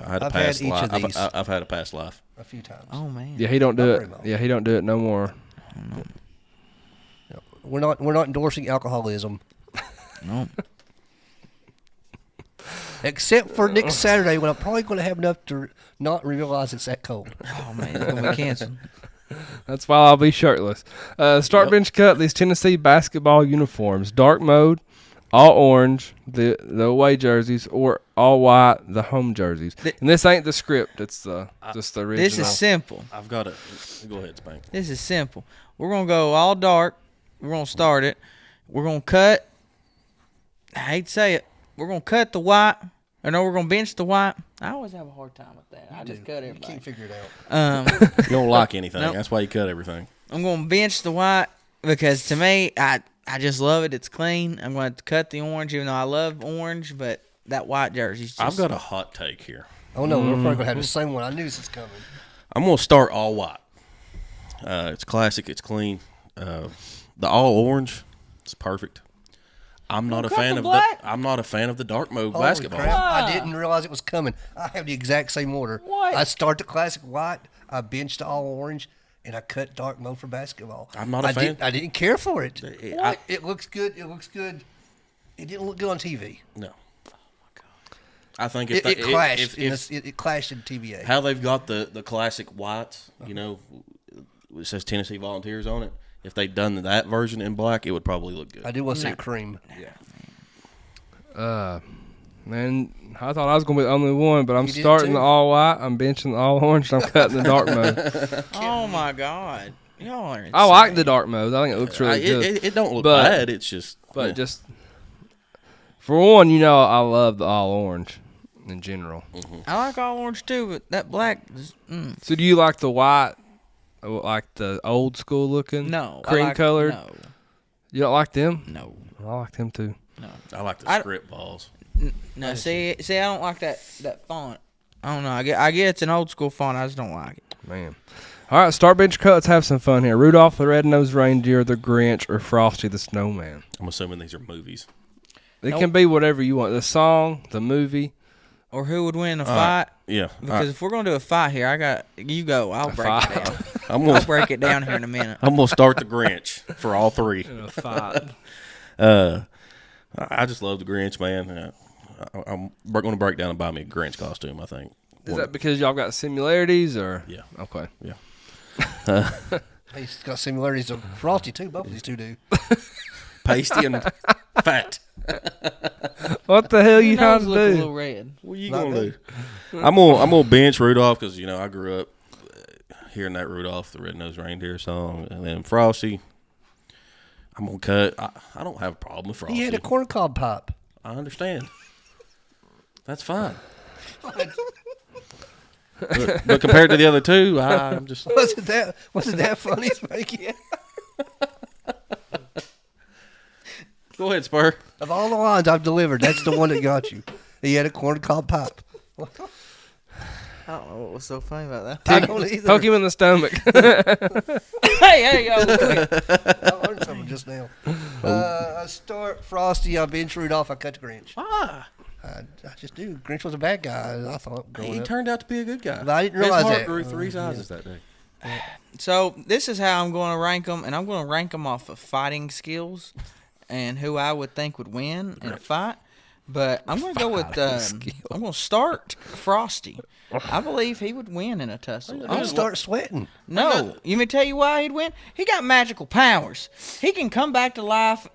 I've had each of these. I've had a past life. A few times. Oh man. Yeah, he don't do Not it. very well. Yeah, he don't do it no more. We're not endorsing alcoholism. No. Except for next Saturday when I'm probably going to have enough to not realize it's that cold. Oh man, it's gonna be canceled. That's why I'll be shirtless. Start bench cut these Tennessee basketball uniforms: dark mode, all orange, the away jerseys, or all white, the home jerseys. And this ain't the script; it's just the original. This is simple. I've got it. Go ahead, Spank. This is simple. We're gonna go all dark. We're gonna start it. We're gonna cut. I hate to say it. We're gonna cut the white. Or no, we're gonna bench the white. I always have a hard time with that. I just cut You everybody. can't figure it out. You don't like anything. Nope. That's why you cut everything. I'm gonna bench the white because to me, I just love it. It's clean. I'm gonna cut the orange, even though I love orange, but that white jersey's just. I've got a hot take here. Oh no, we're probably going to have the same one. I knew this was coming. I'm gonna start all white. It's classic. It's clean. The all orange is perfect. I'm not a Don't cut fan the of black. I'm not a fan of the dark mode Holy basketball. crap, I didn't realize it was coming. I have the exact same order. What? I start the classic white, I bench the all orange, and I cut dark mode for basketball. I'm not a fan. I didn't care for it. I- It looks good. It looks good. It didn't look good on TV. No. I think It if clashed. if It clashed in TBA. how they've got the classic whites, you know, it says Tennessee Volunteers on it. If they'd done that version in black, it would probably look good. I do want to see cream. Man, I thought I was gonna be the only one, but I'm You did starting too. the all white. I'm benching the all orange. And I'm cutting the dark mode. Oh my God, y'all are. I like insane. the dark mode. I think it looks really good. It don't look But- bad. It's just, But yeah. just for one, I love the all orange in general. I like all orange too, but that black. So do you like the white, like the old school looking? No, cream I like, colored. No, You don't like them? no, I like them too. I like the I- script balls. no. See, I don't like that font. I don't know. I get it's an old school font. I just don't like it. Man. All right, start bench cut. Let's have some fun here. Rudolph the Red-Nosed Reindeer, the Grinch, or Frosty the Snowman. I'm assuming these are movies. It Nope. can be whatever you want. The song, the movie. Or who would win a fight? Yeah. Because if we're gonna do a fight here, I got you go. I'll break it down. I'm I'll gonna break it down here in a minute. I'm gonna start the Grinch for all three. A fight. I just love the Grinch, man. I'm going to break down and buy me a Grinch costume, I think. Is that because y'all got similarities, or? Yeah. Okay. Yeah. He's got similarities to Frosty too. Both of these two do. Pasty and fat. What the hell you Your trying nose to look a do? little red. What are you Not going to me. do? I'm gonna bench Rudolph because, I grew up hearing that Rudolph the Red-Nosed Reindeer song. And then Frosty, I'm going to cut. I don't have a problem with Frosty. He had a corncob pipe. I understand. That's fine. but compared to the other two, I'm just... Wasn't that funny, Spanky? Go ahead, Spur. Of all the lines I've delivered, that's the one that got you. He had a corncob pipe. I don't know what was so funny about I don't either. Poke him in the stomach. Hey, yo. I learned something just now. I start Frosty. I bench Rudolph. I cut the Grinch. I just do. Grinch was a bad guy. I thought growing He up. turned out to be a good guy. But I didn't realize His heart that. grew 3 sizes that day. So this is how I'm going to rank them, and I'm going to rank them off of fighting skills and who I would think would win in a fight. But I'm going to go with. I'm going to start Frosty. I believe he would win in a tussle. I'll start sweating. No, you may tell you why he'd win. He got magical powers. He can come back to life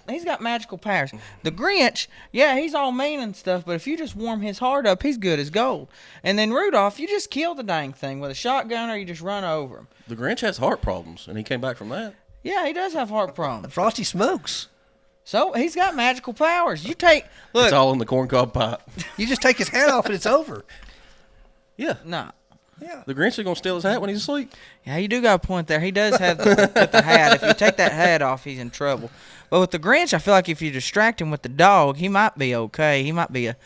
he's got magical powers. The Grinch, yeah, he's all mean and stuff, but if you just warm his heart up, he's good as gold. And then Rudolph, you just kill the dang thing with a shotgun or you just run over him. The Grinch has heart problems, and he came back from that. Yeah, he does have heart problems. Frosty smokes. So he's got magical powers. You take look. It's all in the corncob pipe. You just take his hat off and it's over. Yeah. Nah. Yeah. The Grinch is going to steal his hat when he's asleep. Yeah, you do got a point there. He does have with the hat. If you take that hat off, he's in trouble. But with the Grinch, I feel like if you distract him with the dog, he might be okay. He might be a.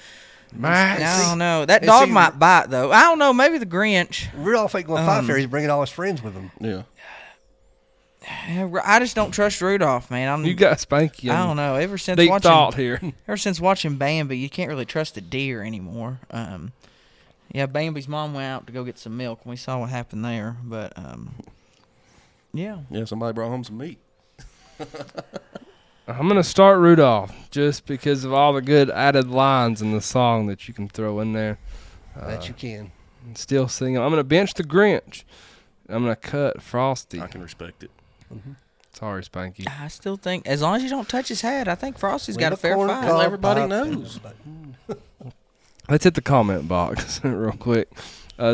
I don't know. That And dog see- might bite though. I don't know. Maybe the Grinch. Rudolph ain't going to fight fair. He's bringing all his friends with him. Yeah. I just don't trust Rudolph, man. You got Spanky. I don't know. Ever since Deep watching, thought here. ever since watching Bambi, you can't really trust the deer anymore. Yeah, Bambi's mom went out to go get some milk, and we saw what happened there. But yeah, Yeah, somebody brought home some meat. I'm going to start Rudolph just because of all the good added lines in the song that you can throw in there. That you can. And still sing 'em. I'm going to bench the Grinch. I'm going to cut Frosty. I can respect it. Sorry, Spanky. I still think as long as you don't touch his hat, I think Frosty's got a Leave fair corn fight. cob everybody pipe. knows. Let's hit the comment box real quick.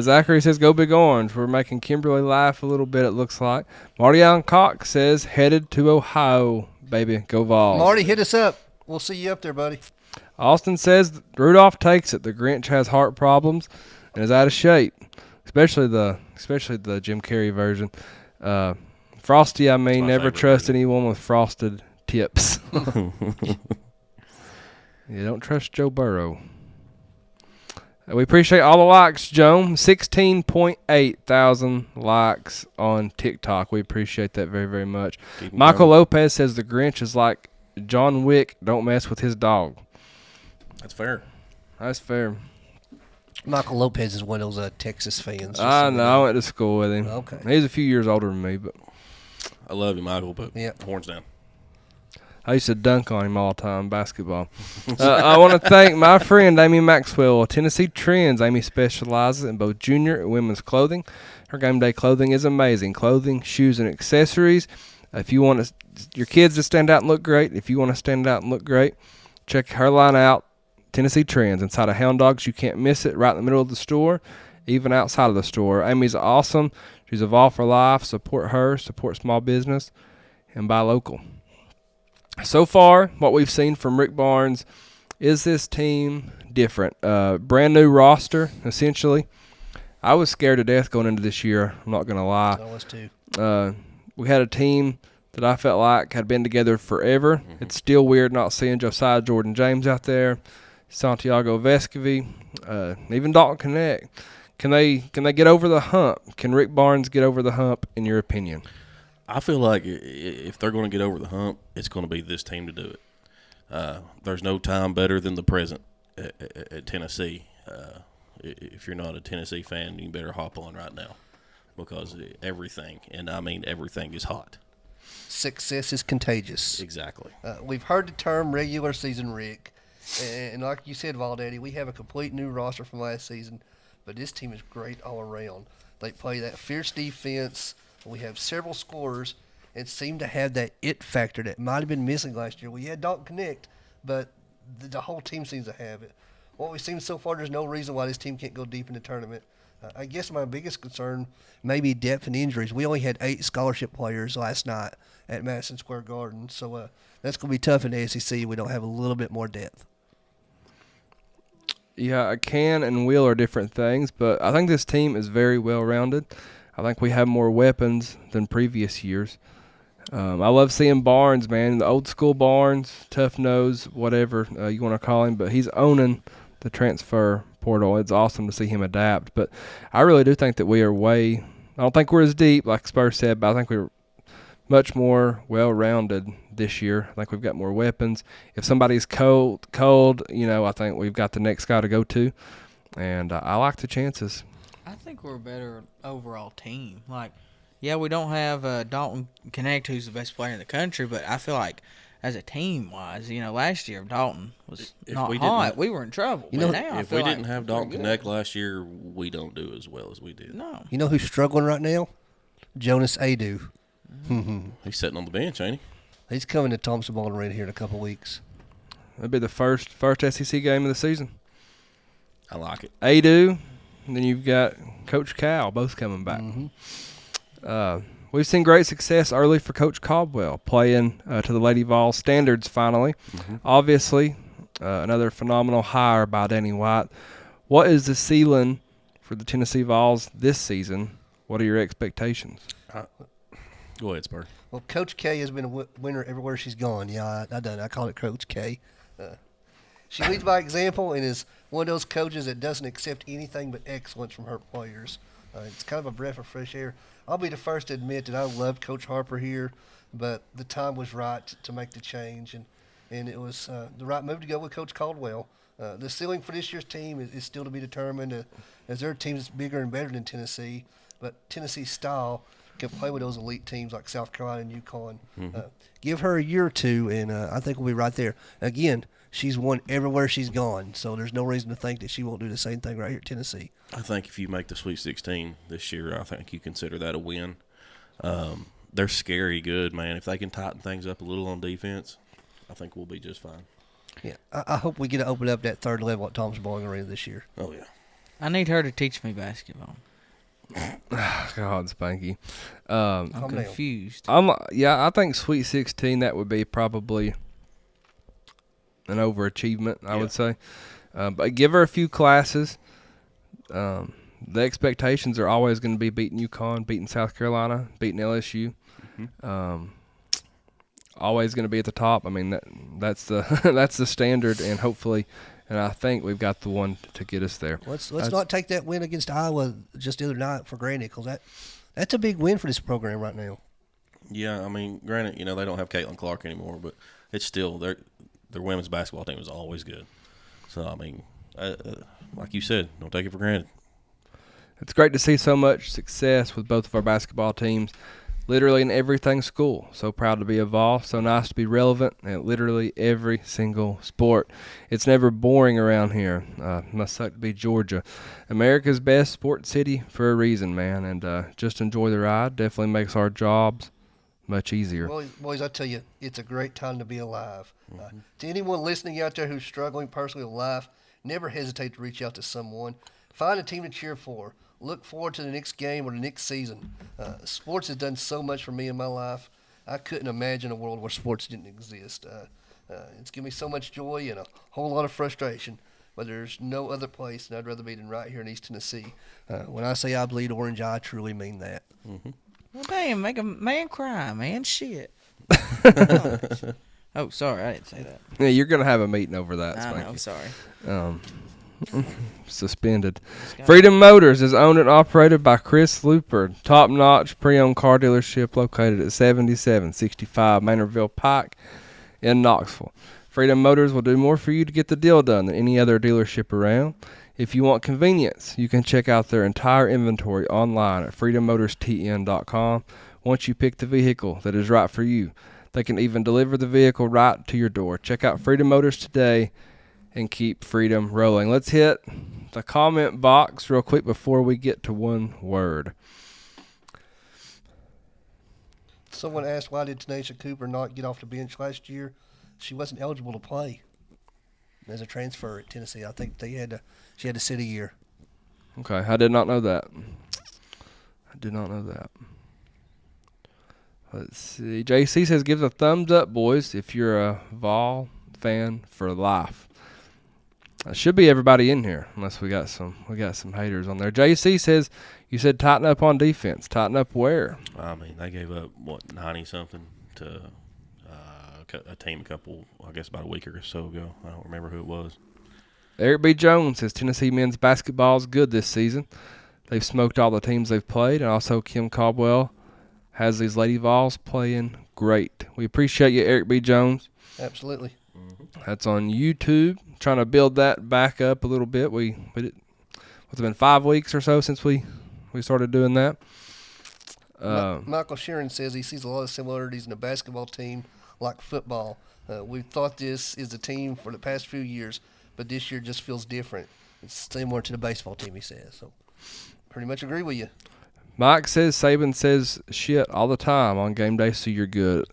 Zachary says, go Big Orange. We're making Kimberly laugh a little bit, it looks like. Marty Allen Cox says, headed to Ohio, baby. Go Vawls. Marty, hit us up. We'll see you up there, buddy. Austin says, Rudolph takes it. The Grinch has heart problems and is out of shape, especially the Jim Carrey version. Frosty, I mean, my never favorite trust version. anyone with frosted tips. You don't trust Joe Burrow. We appreciate all the likes, Joan. 16.8 thousand likes on TikTok. We appreciate that very, very much. Keep 'em Michael coming. Lopez says the Grinch is like John Wick don't mess with his dog. That's fair. That's fair. Michael Lopez is one of those Texas fans. I know. I went to school with him. Okay. He's a few years older than me, but I love you, Michael, but Yeah. horns down. I used to dunk on him all the time, basketball. I want to thank my friend Amy Maxwell, Tennessee Trends. Amy specializes in both junior and women's clothing. Her game day clothing is amazing. Clothing, shoes, and accessories. If you want your kids to stand out and look great, if you want to stand out and look great, check her line out, Tennessee Trends. Inside of Hound Dogs, you can't miss it, right in the middle of the store, even outside of the store. Amy's awesome. She's a Vol for life. Support her, support small business, and buy local. So far, what we've seen from Rick Barnes is this team different. Brand new roster, essentially. I was scared to death going into this year. I'm not going to lie. I was too. We had a team that I felt like had been together forever. Mm-hmm. It's still weird not seeing Josiah Jordan James out there, Santiago Vescovi, even Dalton Connect. Can they get over the hump? Can Rick Barnes get over the hump, in your opinion? I feel like if they're going to get over the hump, it's going to be this team to do it. There's no time better than the present at Tennessee. If you're not a Tennessee fan, you better hop on right now because everything, and I mean everything, is hot. Success is contagious. Exactly. We've heard the term regular season, Rick. And like you said, Valdaddy, we have a complete new roster from last season, but this team is great all around. They play that fierce defense. We have several scorers and seem to have that it factor that might have been missing last year. We had Dalton Connect, but the whole team seems to have it. What we've seen so far, there's no reason why this team can't go deep in the tournament. I guess my biggest concern may be depth and injuries. We only had 8 scholarship players last night at Madison Square Garden, so that's going to be tough in the SEC. We don't have a little bit more depth. Yeah, a can and will are different things, but I think this team is very well-rounded. I think we have more weapons than previous years. I love seeing Barnes, man, the old-school Barnes, tough nose, whatever you want to call him, but he's owning the transfer portal. It's awesome to see him adapt, but I really do think that we are I don't think we're as deep, like Spurs said, but I think we're much more well-rounded this year. I think we've got more weapons. If somebody's cold, I think we've got the next guy to go to, and I like the chances. I think we're a better overall team. Like, yeah, we don't have Dalton Connect, who's the best player in the country, but I feel like as a team-wise, last year Dalton was not hot. We were in trouble. But now if we didn't have Dalton Connect last year, we don't do as well as we did. No. You know who's struggling right now? Jonas Adu. He's sitting on the bench, ain't he? He's coming to Thompson Ball Arena here in a couple of weeks. That'll be the first SEC game of the season. I like it. Adu, and then you've got Coach Cal, both coming back. Mm-hmm. We've seen great success early for Coach Caldwell, playing to the Lady Vawls standards finally. Mm-hmm. Obviously, another phenomenal hire by Danny White. What is the ceiling for the Tennessee Vawls this season? What are your expectations? Go ahead, Spur. Well, Coach K has been a winner everywhere she's gone. Yeah, I call it Coach K. She leads by example and is one of those coaches that doesn't accept anything but excellence from her players. It's kind of a breath of fresh air. I'll be the first to admit that I loved Coach Harper here, but the time was right to make the change, and it was the right move to go with Coach Caldwell. The ceiling for this year's team is still to be determined, as their team is bigger and better than Tennessee, but Tennessee's style can play with those elite teams like South Carolina and UConn. Mm-hmm. Give her a year or two, and I think we'll be right there. Again, she's won everywhere she's gone, so there's no reason to think that she won't do the same thing right here at Tennessee. I think if you make the Sweet 16 this year, I think you consider that a win. They're scary good, man. If they can tighten things up a little on defense, I think we'll be just fine. Yeah, I hope we get to open up that third level at Thompson Bowling Arena this year. Oh, yeah. I need her to teach me basketball. God, Spanky. I'm confused. I think Sweet 16, that would be probably an overachievement, I would say. But give her a few classes. The expectations are always going to be beating UConn, beating South Carolina, beating LSU. Mm-hmm. Always going to be at the top. I mean, that's the standard, and hopefully, and I think we've got the one to get us there. Let's not take that win against Iowa just the other night for granted, because that's a big win for this program right now. Yeah, I mean, granted, they don't have Caitlin Clark anymore, but it's still their women's basketball team is always good. So, I mean, like you said, don't take it for granted. It's great to see so much success with both of our basketball teams, literally in everything school. So proud to be a Vol. So nice to be relevant in literally every single sport. It's never boring around here. Must suck to be Georgia. America's best sports city for a reason, man. And just enjoy the ride. Definitely makes our jobs much easier. Well, boys, I tell you, it's a great time to be alive. To anyone listening out there who's struggling personally with life, never hesitate to reach out to someone. Find a team to cheer for. Look forward to the next game or the next season. Sports has done so much for me in my life. I couldn't imagine a world where sports didn't exist. It's given me so much joy and a whole lot of frustration, but there's no other place that I'd rather be than right here in East Tennessee. When I say I bleed orange, I truly mean that. Mm-hmm. Well, damn, make a man cry, man. Shit. Oh, sorry, I didn't say that. Yeah, you're going to have a meeting over that, I Spanky. know, sorry. Suspended. Freedom Motors is owned and operated by Chris Looper. Top-notch pre-owned car dealership located at 7765 Manorville Pike in Knoxville. Freedom Motors will do more for you to get the deal done than any other dealership around. If you want convenience, you can check out their entire inventory online at freedommotorstn.com. Once you pick the vehicle that is right for you, they can even deliver the vehicle right to your door. Check out Freedom Motors today and keep freedom rolling. Let's hit the comment box real quick before we get to one word. Someone asked, why did Tanisha Cooper not get off the bench last year? She wasn't eligible to play as a transfer at Tennessee. I think she had to sit a year. Okay, I did not know that. Let's see. JC says, give a thumbs up, boys, if you're a Vol fan for life. Should be everybody in here, unless we got some haters on there. JC says, you said tighten up on defense. Tighten up where? I mean, they gave up, 90-something to a team about a week or so ago. I don't remember who it was. Eric B. Jones says Tennessee men's basketball is good this season. They've smoked all the teams they've played, and also Kim Caldwell has these Lady Vols playing great. We appreciate you, Eric B. Jones. Absolutely. That's on YouTube. Trying to build that back up a little bit. It's been 5 weeks or so since we started doing that. Michael Sheeran says he sees a lot of similarities in the basketball team like football. We've thought this is a team for the past few years, but this year just feels different. It's similar to the baseball team, he says. So pretty much agree with you. Mike says Saban says shit all the time on game day, so you're good.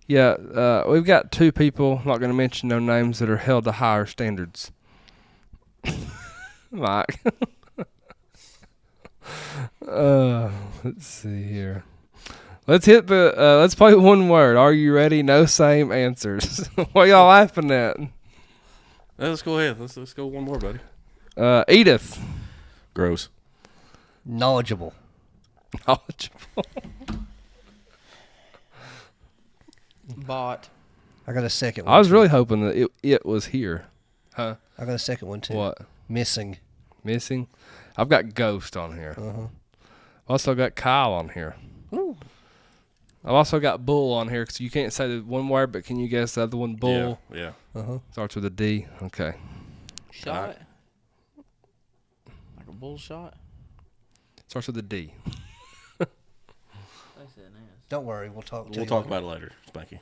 Yeah, we've got two people, not going to mention no names, that are held to higher standards. Mike. Let's see here. Let's play one word. Are you ready? No same answers. What y'all laughing at? Let's go ahead. Let's go one more, buddy. Edith. Gross. Knowledgeable. Bought. I got a second one. I was really hoping that it was here. Huh? I got a second one, too. What? Missing. I've got Ghost on here. Uh-huh. I've also got Kyle on here. Ooh. I've also got Bull on here, because you can't say the one word, but can you guess the other one? Bull. Yeah. Uh-huh. Starts with a D. Okay. Shot. Like a bull shot. Starts with a D. Don't worry, we'll talk. We'll talk about it later, Spanky.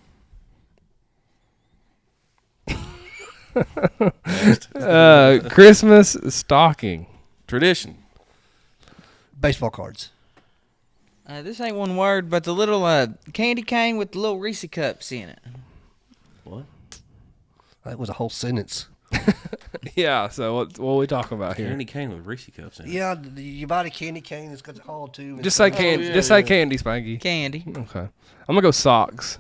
Christmas stocking. Tradition. Baseball cards. This ain't one word, but the little candy cane with the little Reese cups in it. What? That was a whole sentence. Yeah, so what are we talking about here? Candy cane with Reese cups in it. Yeah, you buy the candy cane. It's got the hall too. Just say candy. Just say candy, Spanky. Candy. Okay. I'm gonna go socks.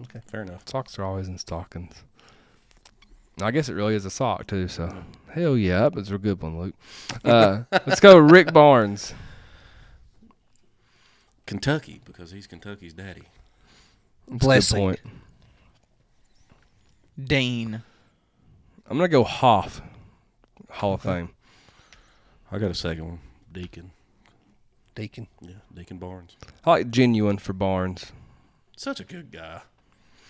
Okay. Fair enough. Socks are always in stockings. I guess it really is a sock too. So hell yeah, that was a good one, Luke. Let's go, Rick Barnes. Kentucky, because he's Kentucky's daddy. That's a Blessing. good point. Dean. I'm gonna go Hoff. Hall of Fame. I got a second one. Deacon. Deacon. Yeah, Deacon Barnes. I like Genuine for Barnes. Such a good guy.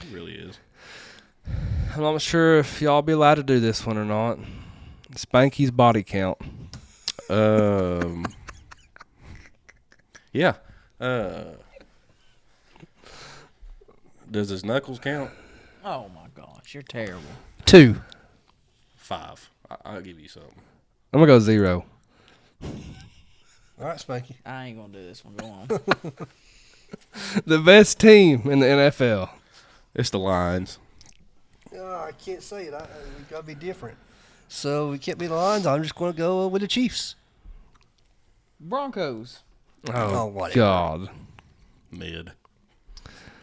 He really is. I'm not sure if y'all be allowed to do this one or not. Spanky's body count. Yeah. Does his knuckles count? Oh my gosh, you're terrible. 2. 5. I'll give you something. I'm going to go 0. All right, Spanky. I ain't gonna do this one. Go on. The best team in the NFL. It's the Lions. I can't say it. We got to be different. So we can't be the Lions. I'm just going to go with the Chiefs. Broncos. Oh, whatever. God. Mid.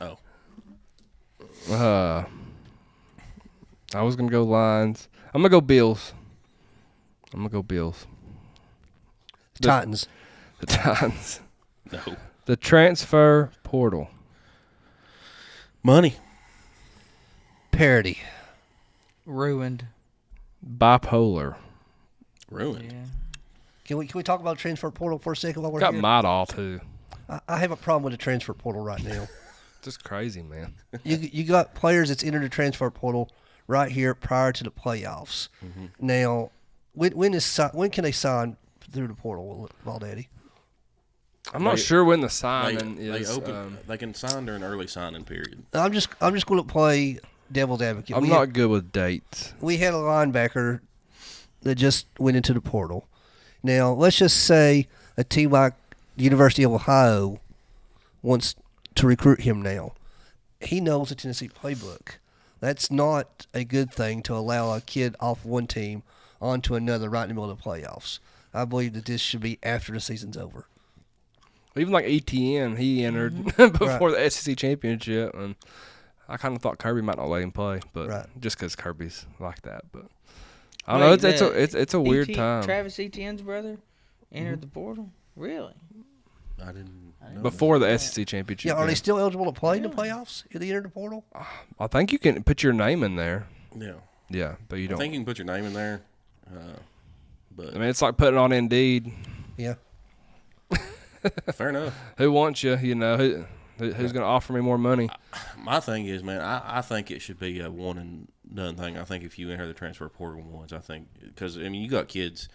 Oh. I was going to go Lions. I'm going to go Bills. Titans. The Titans. No. The transfer portal. Money. Parody. Ruined. Bipolar. Ruined. Yeah. Can we talk about transfer portal for a second while we're Got here? Madoff, too. I have a problem with the transfer portal right now. Just crazy, man. You got players that's entered the transfer portal right here prior to the playoffs. Mm-hmm. Now, when can they sign through the portal, Daddy? I'm not sure when the signing is. They can sign during early signing period. I'm just going to play devil's advocate. I'm not good with dates. We had a linebacker that just went into the portal. Now, let's just say a team like the University of Ohio wants to recruit him now. He knows the Tennessee playbook. That's not a good thing to allow a kid off one team onto another right in the middle of the playoffs. I believe that this should be after the season's over. Even like ETN, he entered before the SEC championship, and I kind of thought Kirby might not let him play, but just because Kirby's like that. But I don't know. It's a weird time. Travis Etienne's brother entered the portal. Really? I didn't know. Before the SEC championship. Yeah, are they still eligible to play in the playoffs if they enter the portal? I think you can put your name in there. Yeah. Yeah, but you don't. I think you can put your name in there. But I mean, it's like putting on Indeed. Yeah. Fair enough. Who wants you? You know, who's going to offer me more money? My thing is, man, I think it should be a one and done thing. I think if you enter the transfer portal once, I think because I mean you got kids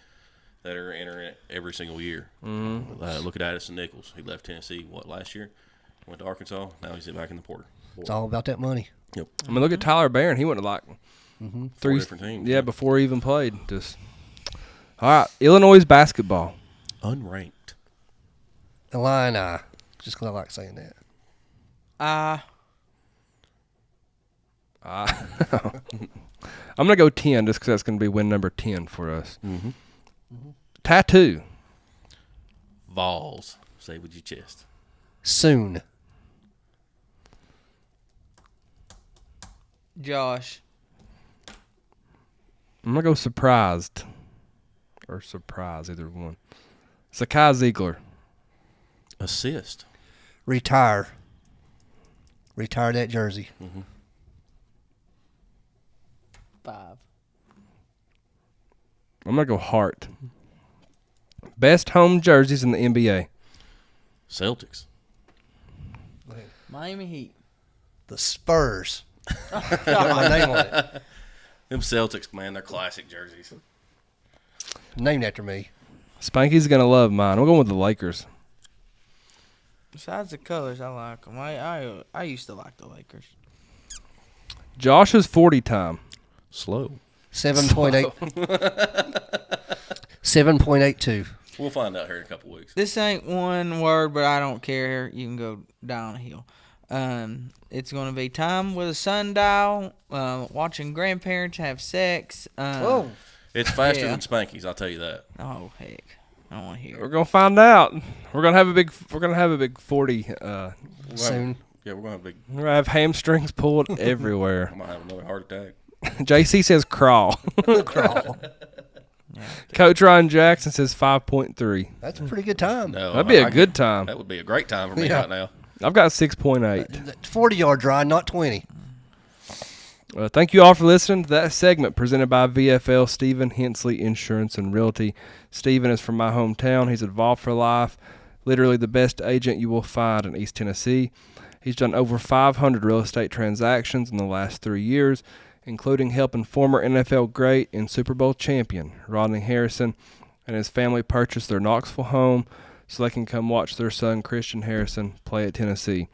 that are entering it every single year. Mm-hmm. Look at Addison Nichols. He left Tennessee last year, went to Arkansas. Now he's back in the portal. It's all about that money. Yep. I mean, look at Tyler Barron. He went to like 3 different teams. Yeah, before he even played. Just all right. Illinois basketball. Unranked. Illini. Just because I like saying that. I'm gonna go 10 just because that's gonna be win number 10 for us. Mm-hmm. Mm-hmm. Tattoo. Vawls. Say with your chest. Soon. Josh. I'm gonna go surprised or surprise, either one. Sakai Ziegler. Assist. Retire. Retire that jersey. Mm-hmm. 5. I'm gonna go Hart. Best home jerseys in the NBA. Celtics. Miami Heat. The Spurs. Got my name on it. Them Celtics, man, they're classic jerseys. Named after me. Spanky's gonna love mine. I'm going with the Lakers. Besides the colors, I like them. I used to like the Lakers. Josh's 40 time. Slow. 7.8. 7.82. We'll find out here in a couple weeks. This ain't one word, but I don't care. You can go downhill. It's going to be time with a sundial, watching grandparents have sex. Whoa. It's faster than Spanky's, I'll tell you that. Oh, heck. I don't want to hear We're it. gonna find out. We're gonna have a big 40. Soon. Yeah, we're going to have a big. We're gonna have hamstrings pulled everywhere. I might have another heart attack. JC says crawl. Crawl. Coach Ryan Jackson says 5.3. That's a pretty good time. No, That'd be a good time. That would be a great time for me Yeah. right now. I've got 6.8. 40-yard drive, not 20. Thank you all for listening to that segment presented by VFL Stephen Hensley Insurance and Realty. Stephen is from my hometown. He's at Vawls for life. literally the best agent you will find in East Tennessee. He's done over 500 real estate transactions in the last 3 years, including helping former NFL great and Super Bowl champion Rodney Harrison and his family purchase their Knoxville home so they can come watch their son Christian Harrison play at Tennessee.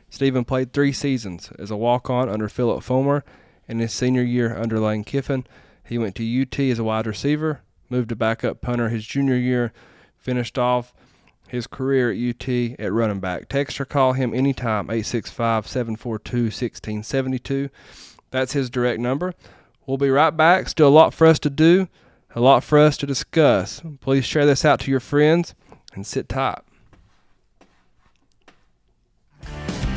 Stephen played 3 seasons as a walk-on under Philip Fulmer and his senior year under Lane Kiffin. He went to UT as a wide receiver, moved to backup punter his junior year, finished off his career at UT at running back. Text or call him anytime, 865-742-1672. That's his direct number. We'll be right back. Still a lot for us to do, a lot for us to discuss. Please share this out to your friends and sit tight.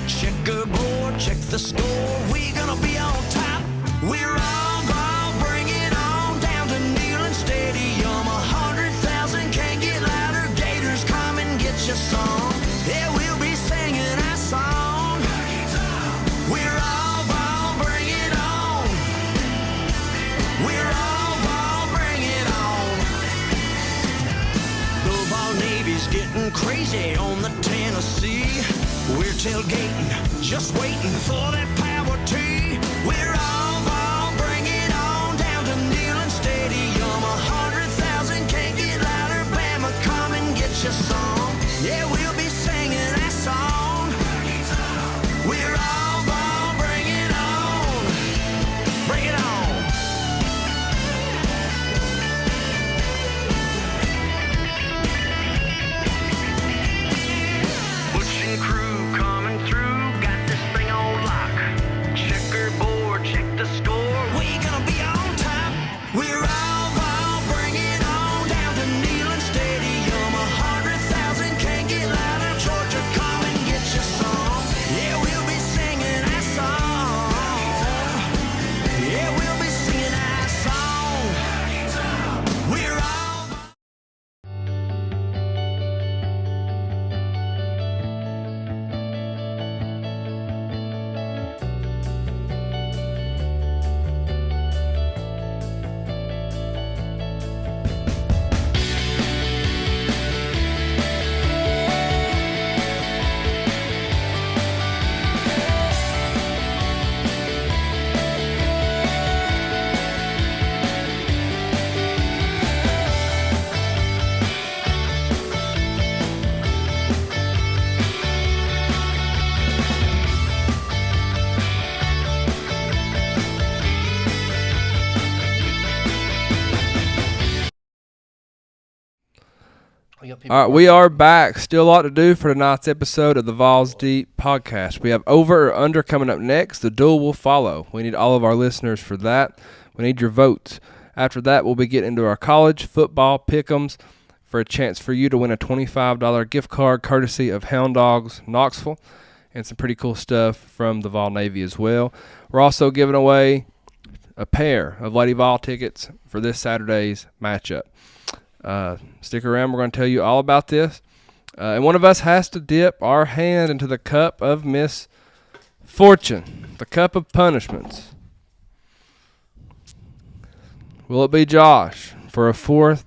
Checkerboard, check the score. We gonna be on top. We're all gonna bring it on down to Neyland Stadium. 100,000 can't get louder. Gators come and get your song. Yeah, we'll be singing our song. We're all gonna bring it on. We're all gonna bring it on. The Vol Navy's getting crazy on the Tennessee. We're tailgating, just waiting for that power tee. We're all gonna bring it on down to Neyland Stadium. 100,000 can't get louder. Bama, come and get your song. Yeah, we'll be singing that song. We're all gonna bring it on. Bring it on. Butch and crew coming through, got this thing on lock. Checkerboard, check the score. We gonna be on top. We're all gonna bring it on down to Neyland Stadium. 100,000 can't get louder. Georgia, come and get your song. Yeah, we'll be singing our song. Yeah, we'll be singing our song. We're all. All right, we are back. Still a lot to do for tonight's episode of the Vawls Deep podcast. We have over or under coming up next. The duel will follow. We need all of our listeners for that. We need your votes. After that, we'll be getting into our college football pick'ems for a chance for you to win a $25 gift card courtesy of Hound Dogs Knoxville and some pretty cool stuff from the Vol Navy as well. We're also giving away a pair of Lady Vol tickets for this Saturday's matchup. Stick around. We're going to tell you all about this. And one of us has to dip our hand into the cup of misfortune, the cup of punishments. Will it be Josh for a 4th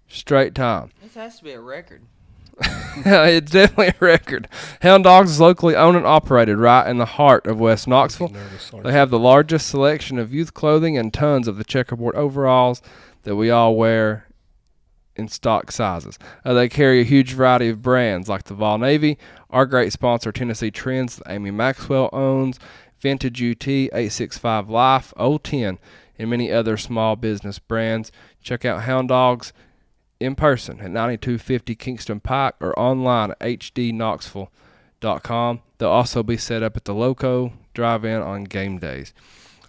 straight time? This has to be a record. It's definitely a record. Hound Dogs is locally owned and operated right in the heart of West Knoxville. They have the largest selection of youth clothing and tons of the checkerboard overalls that we all wear in stock sizes. They carry a huge variety of brands like the Vol Navy, our great sponsor Tennessee Trends that Amy Maxwell owns, Vintage UT, 865 Life, Old 10, and many other small business brands. Check out Hound Dogs in person at 9250 Kingston Pike or online at hdknoxville.com. They'll also be set up at the Loco Drive-In on game days.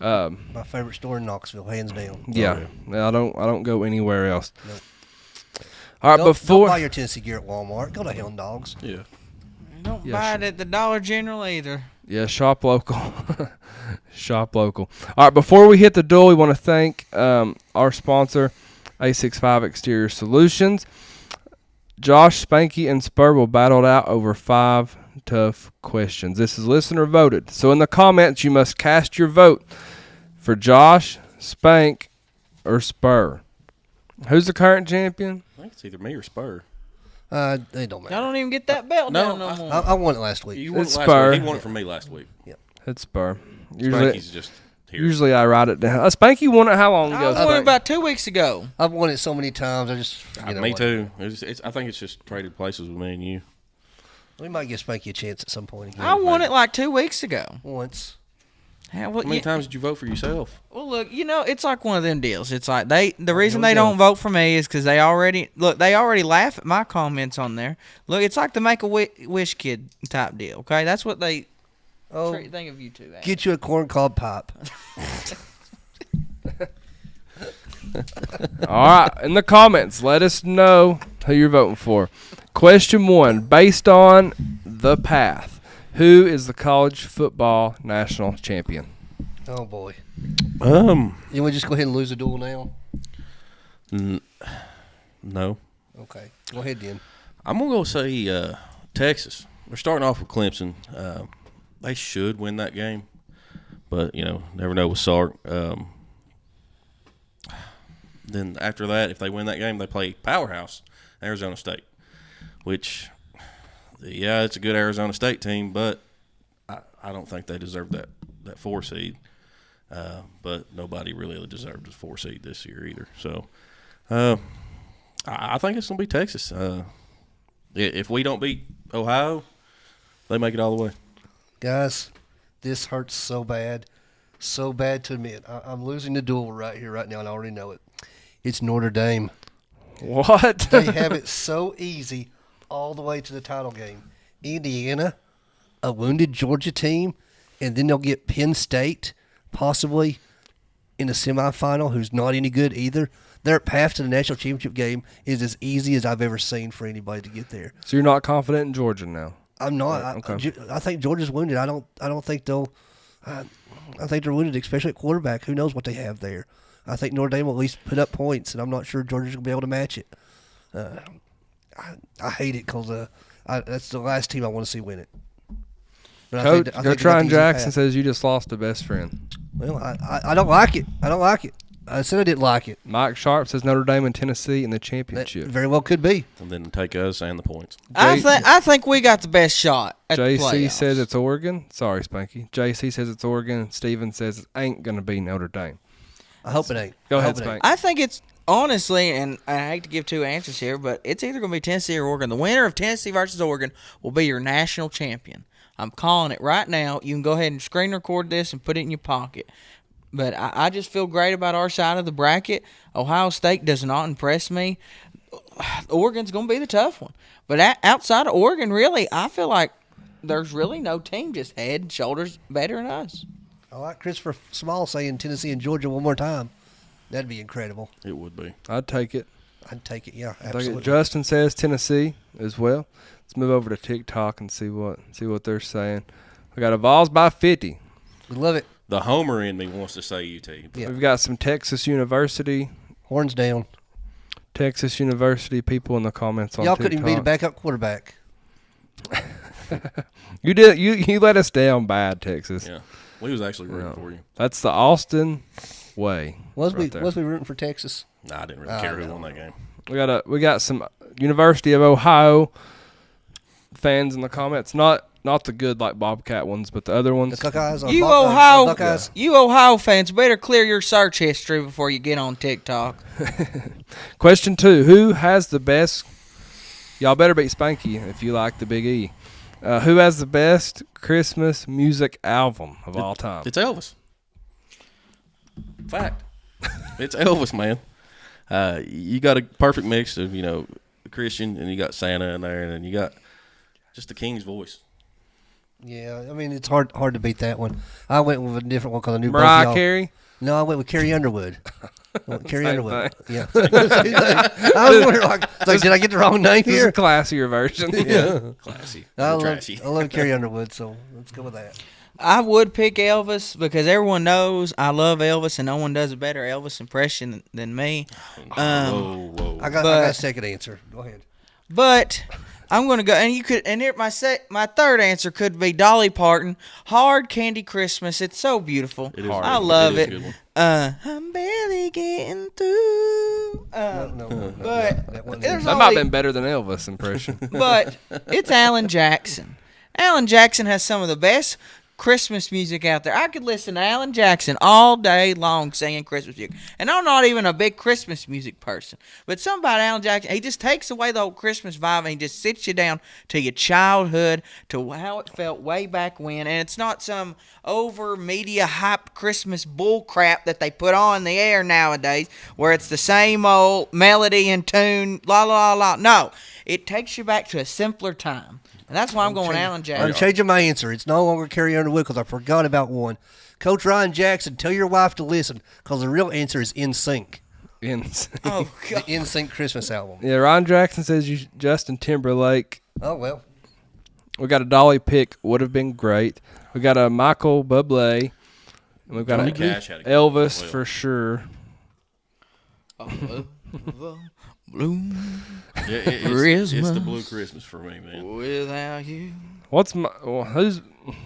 My favorite store in Knoxville, hands down. Yeah, I don't go anywhere else. Nope. All right, Don't buy your Tennessee gear at Walmart. Go to Hound Dogs. Yeah. Don't Yeah, buy sure. it at the Dollar General either. Yeah, shop local. Shop local. All right, before we hit the duel, we want to thank our sponsor, A65 Exterior Solutions. Josh, Spanky, and Spur will battle it out over 5 tough questions. This is listener voted. So in the comments, you must cast your vote for Josh, Spank, or Spur. Who's the current champion? I think it's either me or Spur. They don't matter. Y'all don't even get that belt down no more. I won it last week. You won it It's last Spur. week. He won it from me last week. It's Spur. Spanky's just here. Usually I write it down. Spanky won it how long ago? I won it about 2 weeks ago. I've won it so many times. I just Me too. I think it's just traded places with me and you. We might give Spanky a chance at some point again. I won it like 2 weeks ago. Once. How many times did you vote for yourself? Well, look, it's like one of them deals. It's like the reason they don't vote for me is because they already laugh at my comments on there. Look, it's like the Make-A-Wish kid type deal. Okay, that's what they think of you two. Get you a corncob pipe. All right, in the comments, let us know who you're voting for. Question 1, based on the path, who is the college football national champion? Oh boy. You want to just go ahead and lose the duel now? No. Okay, go ahead then. I'm gonna go say Texas. We're starting off with Clemson. They should win that game, but never know with Sark. Then after that, if they win that game, they play powerhouse Arizona State, which, it's a good Arizona State team, but I don't think they deserve that 4 seed. But nobody really deserved a 4 seed this year either. So I think it's going to be Texas. If we don't beat Ohio, they make it all the way. Guys, this hurts so bad to admit. I'm losing the duel right here, right now, and I already know it. It's Notre Dame. What? They have it so easy all the way to the title game. Indiana, a wounded Georgia team, and then they'll get Penn State possibly in the semifinal, who's not any good either. Their path to the national championship game is as easy as I've ever seen for anybody to get there. So you're not confident in Georgia now? I'm not. Okay. I think Georgia's wounded. I don't think they'll. I think they're wounded, especially at quarterback. Who knows what they have there? I think Notre Dame will at least put up points, and I'm not sure Georgia's going to be able to match it. I hate it because that's the last team I want to see win it. But Coach, I think Tryon Jackson path. says you just lost a best friend. Well, I don't like it. I don't like it. I said I didn't like it. Mike Sharp says Notre Dame and Tennessee in the championship. That very well could be. And then take us and the points. I think we got the best shot at the JC playoffs. says it's Oregon. Sorry, Spanky. JC says it's Oregon. Steven says it ain't going to be Notre Dame. I hope it ain't. Go ahead, Spank. I think it's honestly, and I hate to give two answers here, but it's either going to be Tennessee or Oregon. The winner of Tennessee versus Oregon will be your national champion. I'm calling it right now. You can go ahead and screen record this and put it in your pocket. But I just feel great about our side of the bracket. Ohio State does not impress me. Oregon's going to be the tough one. But outside of Oregon, really, I feel like there's really no team just head and shoulders better than us. I like Christopher Small saying Tennessee and Georgia one more time. That'd be incredible. It would be. I'd take it. I'd take it, yeah, Take absolutely. it. Justin says Tennessee as well. Let's move over to TikTok and see what they're saying. We got a Vawls by 50. We love it. The homer in me wants to say UT. Yeah. We've got some Texas University Horns down. Texas University people in the comments on Y'all TikTok. couldn't even beat a backup quarterback. You did. You let us down bad, Texas. Yeah, we was actually rooting for you. That's the Austin way. Was right there. we rooting for Texas? Nah, I didn't really care who won that game. We got some University of Ohio fans in the comments. Not the good like Bobcat ones, but the other ones. The Buckeyes on You Buckeyes. you Ohio fans better clear your search history before you get on TikTok. Question 2: who has the best? Y'all better beat Spanky if you like the Big E. Who has the best Christmas music album of all time? It's Elvis. Fact. It's Elvis, man. You got a perfect mix of Christian, and you got Santa in there, and then you got just the King's voice. Yeah, I mean it's hard to beat that one. I went with a different one because I knew Mariah both y'all. Carey. No, I went with Carrie Underwood. Carrie Same Underwood. thing. Yeah. I was wondering, like, did I get the wrong name This is here? a classier version. Yeah. Classy. I love Trashy. Carrie Underwood, so let's go with that. I would pick Elvis because everyone knows I love Elvis, and no one does a better Elvis impression than me. Whoa. I got a second answer. Go ahead. But I'm gonna go, and you could, and here my third answer could be Dolly Parton, "Hard Candy Christmas." It's so beautiful. It is I love it. it. Is a good one. I'm barely getting through. No, But that wasn't there's it. That might have only- been better than Elvis impression. But it's Alan Jackson. Alan Jackson has some of the best Christmas music out there. I could listen to Alan Jackson all day long singing Christmas music. And I'm not even a big Christmas music person. But something about Alan Jackson, he just takes away the whole Christmas vibe and he just sits you down to your childhood, to how it felt way back when. And it's not some over media hype Christmas bull crap that they put on the air nowadays where it's the same old melody and tune, la la la. No, it takes you back to a simpler time. And that's why I'm going Alan I'm Jackson. changing my answer. It's no longer Carrie Underwood because I forgot about one. Coach Ryan Jackson, tell your wife to listen because the real answer is In Sync. Oh, The God. In Sync Christmas album. Yeah, Ron Jackson says Justin Timberlake. Oh, well. We got a Dolly pick. Would have been great. We got a Michael Bublé. And we've got Johnny a Cash had a good Elvis one. for sure. Bloom Yeah, it's Christmas. the blue Christmas for me, man. without you. Who's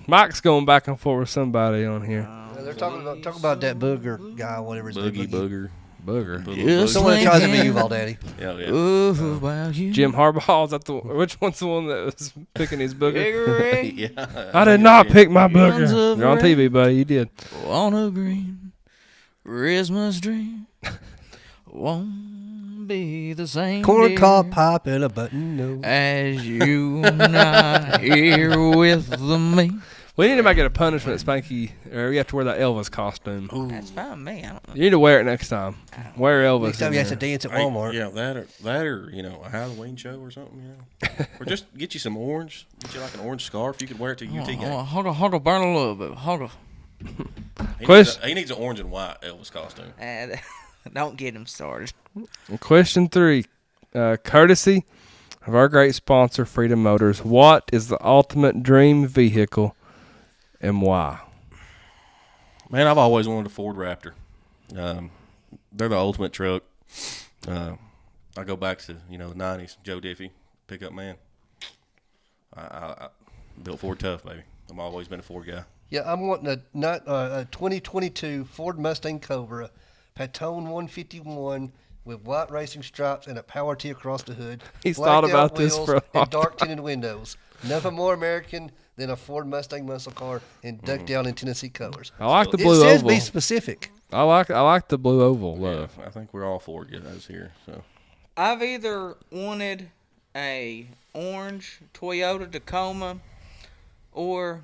Mike's going back and forth with somebody on here. They're talking about that booger guy, whatever his name Boogie is. Booger. Booger. Yes. Someone that tries to be Uval Daddy. Yeah, yeah. Ooh, about you. Jim Harbaugh. Is that which one's the one that was picking his booger? Gregory Yeah. I did not pick my Guns booger. of You're on Red. TV, buddy. You did. on a green Christmas dream won't be the same Corn dear, cob pipe and a button nose. as you not here with me. We need to make it a punishment, Spanky, or you have to wear that Elvis costume. That's fine with me. I don't know. You need to wear it next time. Wear Elvis. Next time in you have to there. dance at Hey, Walmart. yeah, that or a Halloween show or something, or just get you some orange, get you like an orange scarf. You could wear it to UT game. Hold on, burn a little bit. Hold on. He needs an orange and white Elvis costume. Don't get him started. Question 3. Courtesy of our great sponsor, Freedom Motors. What is the ultimate dream vehicle and why? Man, I've always wanted a Ford Raptor. They're the ultimate truck. I go back to the 90s. Joe Diffie, pickup man. I built Ford tough, baby. I've always been a Ford guy. Yeah, I'm wanting a 2022 Ford Mustang Cobra, Patone 151 with white racing stripes and a power tee across the hood. He's blacked thought out about this wheels for a long and dark tinted windows. Nothing more American than a Ford Mustang muscle car and decked down in Tennessee colors. I like the It blue says oval. be specific. I like the blue oval. Love. Yeah, I think we're all Ford guys here. So I've either wanted a orange Toyota Tacoma or,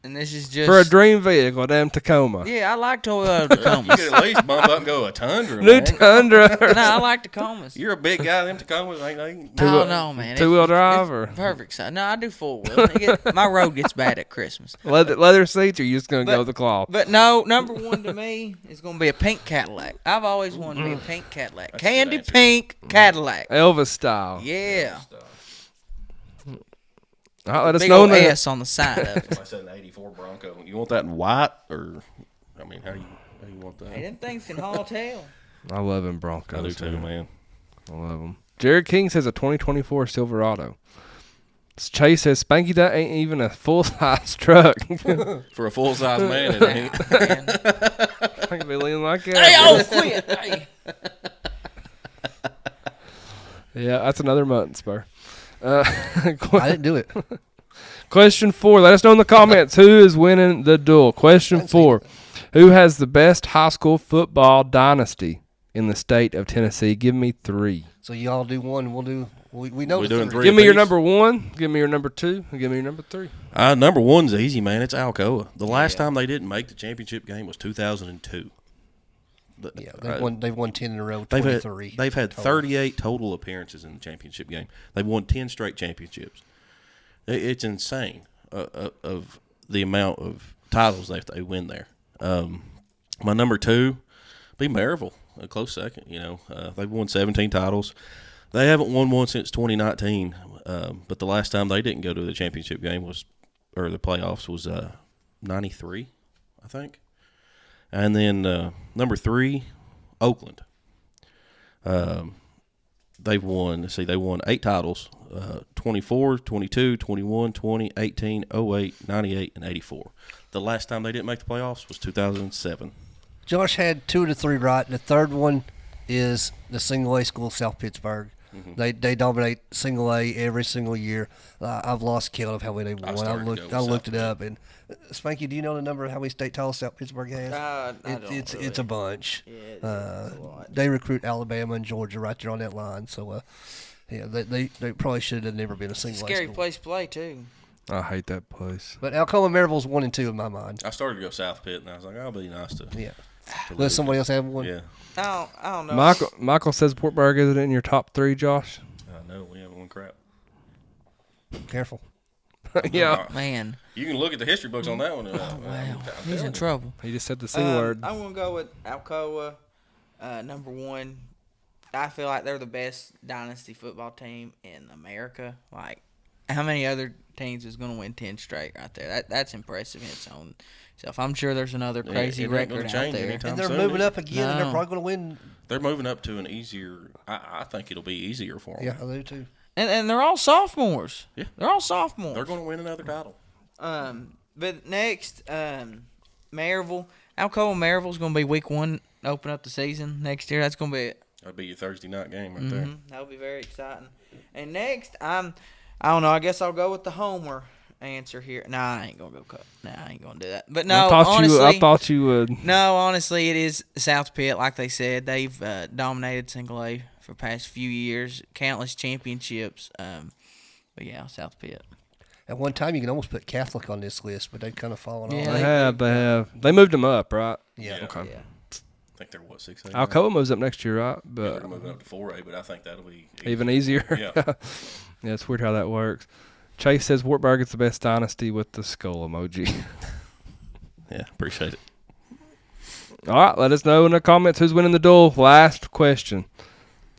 and this is just For a dream vehicle, damn Tacoma. Yeah, I like Toyota you Tacomas. could at least bump up and go a Tundra, New man. Tundra. No, I like Tacomas. You're a big guy. Them Tacomas ain't they? No, man. two-wheel It's drive or- perfect size. No, I do 4-wheel. My road gets bad at Christmas. leather seats, or you just going to But- go with the cloth? But no, number one to me is going to be a pink Cadillac. I've always wanted to be a pink Cadillac. That's a good Candy answer. pink Cadillac. Elvis style. Yeah. All right, let us Big know. old in the- S on the side of it. I said an '84 Bronco. You want that in white, or how do you want that? Hey, them things can haul tail. I love him Broncos. I do too, man. I love them. Jared King says a 2024 Silverado. Chase says Spanky, that ain't even a full size truck. For a full size man, it ain't. Man. I can be leaning like that. Hey, oh, quit. Hey. Yeah, that's another mutton spur. I didn't do it. Question 4. Let us know in the comments who is winning the duel. Question 4. Who has the best high school football dynasty in the state of Tennessee? Give me 3. So you all do one, we'll do. We know We're the doing three. three. Give me your apiece? number 1. Give me your number 2. And give me your number 3. Number one's easy, man. It's Alcoa. The last time they didn't make the championship game was 2002. Yeah, they've won 10 in a row. They've 23. had 38 total appearances in the championship game. They've won 10 straight championships. It's insane of the amount of titles they win there. My number 2, be Maryville, a close second. They've won 17 titles. They haven't won one since 2019. But the last time they didn't go to the championship game or the playoffs was 93, I think. And then number 3, Oakland. They won 8 titles. 24, 22, 21, 20, 18, 08, 98, and 84. The last time they didn't make the playoffs was 2007. Josh had 2 to 3 right. The third one is the single A school, South Pittsburgh. They dominate single A every single year. I've lost count of how many they won. I looked it up. And Spanky, do you know the number of how many state titles South Pittsburgh has? It's a bunch. Yeah, it's a lot. They recruit Alabama and Georgia right there on that line. So yeah, they probably should have never been a single A Scary school. place to play too. I hate that place. But Alcoa Maryville's 1 and 2 in my mind. I started to go South Pitt, and I was like, I'll be nice to. Yeah. to Let lose somebody it. else have one. Yeah. I don't know. Michael says Portburg isn't in your top 3, Josh. I know. We haven't won crap. Careful. Yeah. Man. You can look at the history books on that one. Wow. He's in trouble. He just said the C word. I'm going to go with Alcoa, number 1. I feel like they're the best dynasty football team in America. Like, how many other teams is going to win 10 straight right there? That's impressive in its own self. I'm sure there's another crazy record out there. And they're moving up again, and they're probably going to win. They're moving up to an easier. I think it'll be easier for them. Yeah, I do too. And they're all sophomores. Yeah. They're all sophomores. They're going to win another title. But next, Maryville. Alcoa Maryville's going to be week 1, open up the season next year. That's going to be it. That'll be your Thursday night game right there. That'll be very exciting. And next, I don't know. I guess I'll go with the homer answer here. Nah, I ain't gonna go cut. Nah, I ain't gonna do that. But no, I thought you would. No, honestly, it is South Pitt. Like they said, they've dominated single A for the past few years, countless championships. But yeah, South Pitt. At one time, you can almost put Catholic on this list, but they've kind of fallen Yeah, off. They have. They moved them up, right? Yeah. Okay. Yeah. I think they're 6A. Alcoa moves up next year, right? They're But moving up to 4A, but I think that'll be even easier. Yeah. Yeah, it's weird how that works. Chase says Wartburg is the best dynasty with the skull emoji. Yeah, appreciate it. All right, let us know in the comments who's winning the duel. Last question.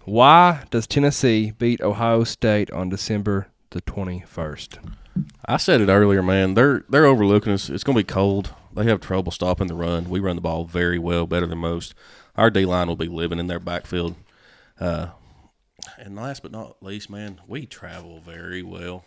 Why does Tennessee beat Ohio State on December the 21st? I said it earlier, man. They're overlooking us. It's going to be cold. They have trouble stopping the run. We run the ball very well, better than most. Our D-line will be living in their backfield. And last but not least, man, we travel very well.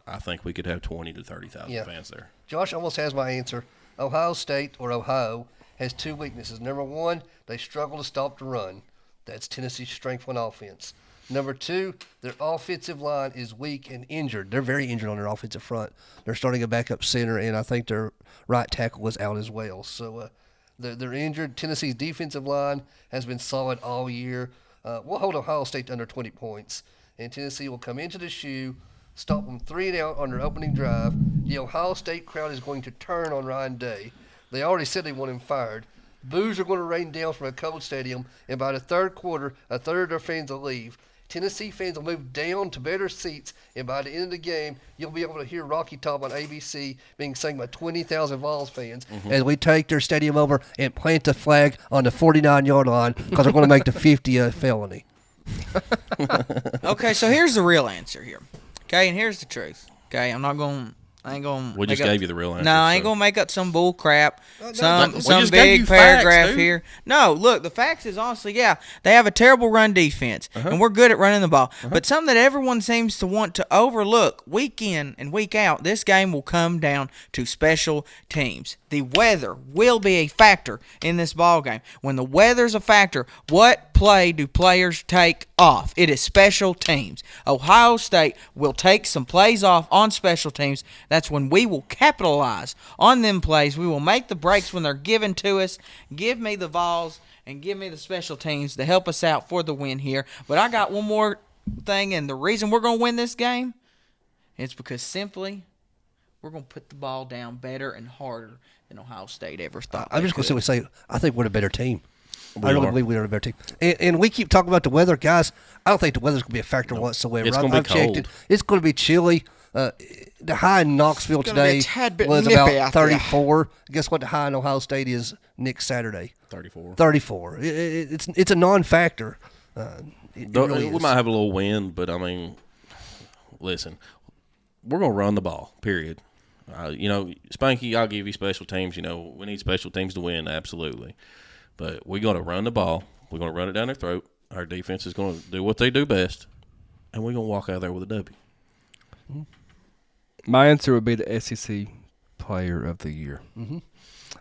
I think we could have 20 to 30,000 fans there. Josh almost has my answer. Ohio State, or Ohio, has 2 weaknesses. Number 1, they struggle to stop the run. That's Tennessee's strength on offense. Number 2, their offensive line is weak and injured. They're very injured on their offensive front. They're starting a backup center, and I think their right tackle was out as well. So they're injured. Tennessee's defensive line has been solid all year. We'll hold Ohio State to under 20 points, and Tennessee will come into the shoe, stop them 3 and out on their opening drive. The Ohio State crowd is going to turn on Ryan Day. They already said they want him fired. Boos are going to rain down from a cold stadium, and by the third quarter, a third of their fans will leave. Tennessee fans will move down to better seats, and by the end of the game, you'll be able to hear Rocky Top on ABC being sung by 20,000 Vawls fans as we take their stadium over and plant the flag on the 49-yard line because they're going to make the 50 a felony. Okay, so here's the real answer here. Okay, and here's the truth. Okay, I ain't gonna. We just gave you the real answer. No, I ain't so. gonna make up some bull crap, We some just gave big you paragraph facts, here. No, look, the facts is honestly, yeah, they have a terrible run defense, and we're good at running the ball. But something that everyone seems to want to overlook week in and week out, this game will come down to special teams. The weather will be a factor in this ball game. When the weather's a factor, what play do players take off? It is special teams. Ohio State will take some plays off on special teams. That's when we will capitalize on them plays. We will make the breaks when they're given to us. Give me the Vawls and give me the special teams to help us out for the win here. But I got one more thing, and the reason we're going to win this game is because simply we're going to put the ball down better and harder than Ohio State ever thought. I'm just going to say, I think we're the better team. I We really are. believe we are the better team. And we keep talking about the weather, guys. I don't think the weather's going to be a factor whatsoever. It's gonna be I've checked it. cold. It's going to be chilly. The high in Knoxville gonna be a today tad bit was nippy about out there. 34. Guess what the high in Ohio State is next Saturday? 34. 34. It's a non-factor. It really We is. might have a little wind, but I mean, listen, we're gonna run the ball. Period. Spanky, I'll give you special teams. We need special teams to win, absolutely. But we're gonna run the ball. We're gonna run it down their throat. Our defense is gonna do what they do best, and we're gonna walk out of there with a W. My answer would be the SEC Player of the Year.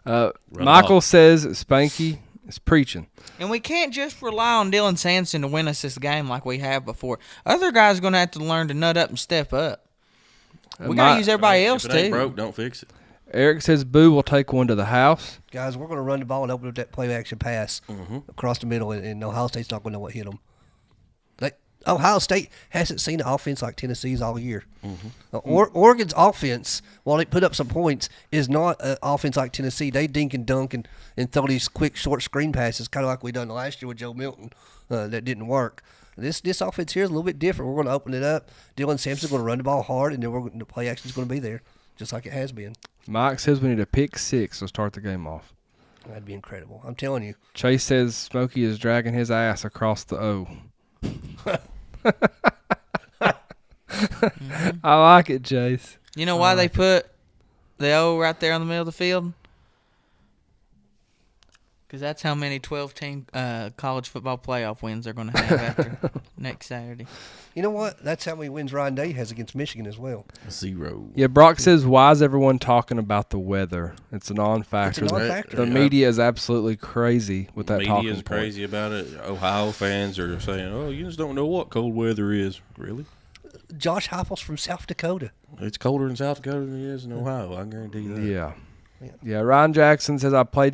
Right Michael off. says Spanky is preaching. And we can't just rely on Dylan Sampson to win us this game like we have before. Other guys are going to have to learn to nut up and step up. We got to use everybody else, If it ain't too. broke, don't fix it. Eric says Boo will take one to the house. Guys, we're going to run the ball and open up that play action pass across the middle, and Ohio State's not going to know what hit them. Ohio State hasn't seen an offense like Tennessee's all year. Oregon's offense, while they put up some points, is not an offense like Tennessee. They dink and dunk and throw these quick, short screen passes, kind of like we done last year with Joe Milton. That didn't work. This offense here is a little bit different. We're going to open it up. Dylan Sampson's going to run the ball hard, and then the play action's going to be there, just like it has been. Mike says we need a pick 6 to start the game off. That'd be incredible. I'm telling you. Chase says Smokey is dragging his ass across the O. I like it, Chase. You know why they put the O right there in the middle of the field? Because that's how many 12-team college football playoff wins they're going to have after next Saturday. You know what? That's how many wins Ryan Day has against Michigan as well. 0. Yeah, Brock says, why is everyone talking about the weather? It's a non-factor. It's a non-factor. The media is absolutely crazy with that talking Media's point. crazy about it. Ohio fans are saying, "Oh, you just don't know what cold weather is." Really? Josh Heupel's from South Dakota. It's colder in South Dakota than it is in Ohio. I guarantee you that. Yeah. Ryan Jackson says, I played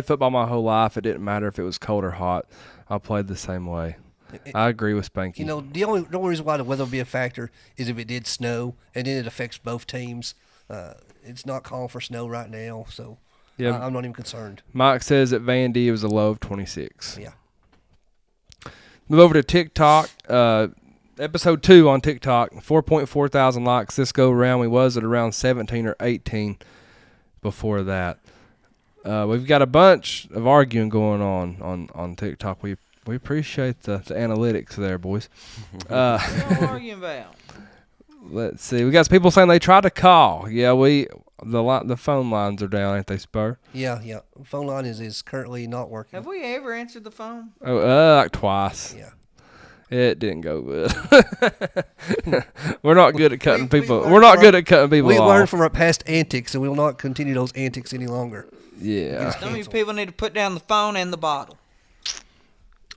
football my whole life. It didn't matter if it was cold or hot. I played the same way. I agree with Spanky. You know, the only reason why the weather would be a factor is if it did snow, and then it affects both teams. It's not calling for snow right now, so I'm not even concerned. Mike says at Vandy it was a low of 26. Yeah. Move over to TikTok. Episode 2 on TikTok, 4.4 thousand likes this go around. We was at around 17 or 18 before that. We've got a bunch of arguing going on TikTok. We appreciate the analytics there, boys. What are you arguing about? Let's see. We got some people saying they tried to call. Yeah, the phone lines are down, ain't they, Spur? Yeah. Phone line is currently not working. Have we ever answered the phone? Oh, like twice. Yeah. It didn't go good. We're not good at cutting people. we We're not good at cutting people We off. learned from our past antics, and we will not continue those antics any longer. Yeah. Some of you people need to put down the phone and the bottle.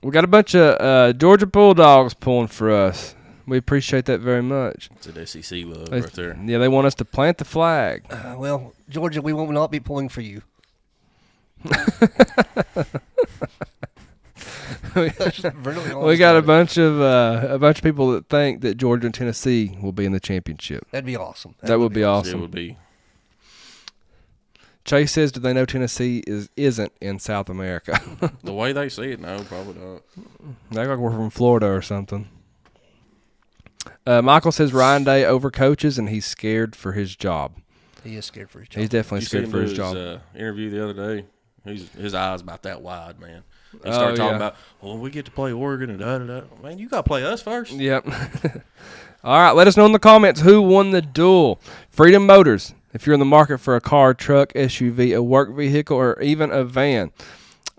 We got a bunch of Georgia Bulldogs pulling for us. We appreciate that very much. It's an SEC love right there. Yeah, they want us to plant the flag. Well, Georgia, we will not be pulling for you. We got a bunch of people that think that Georgia and Tennessee will be in the championship. That'd be awesome. That would be awesome. It would be. Chase says, do they know Tennessee isn't in South America? The way they see it, no, probably not. They act like we're from Florida or something. Michael says Ryan Day overcoaches and he's scared for his job. He is scared for his job. He's definitely scared for his job. Interview the other day. His eyes about that wide, man. He started talking about, we get to play Oregon and da-da-da. Man, you got to play us first. Yep. All right, let us know in the comments who won the duel. Freedom Motors, if you're in the market for a car, truck, SUV, a work vehicle, or even a van.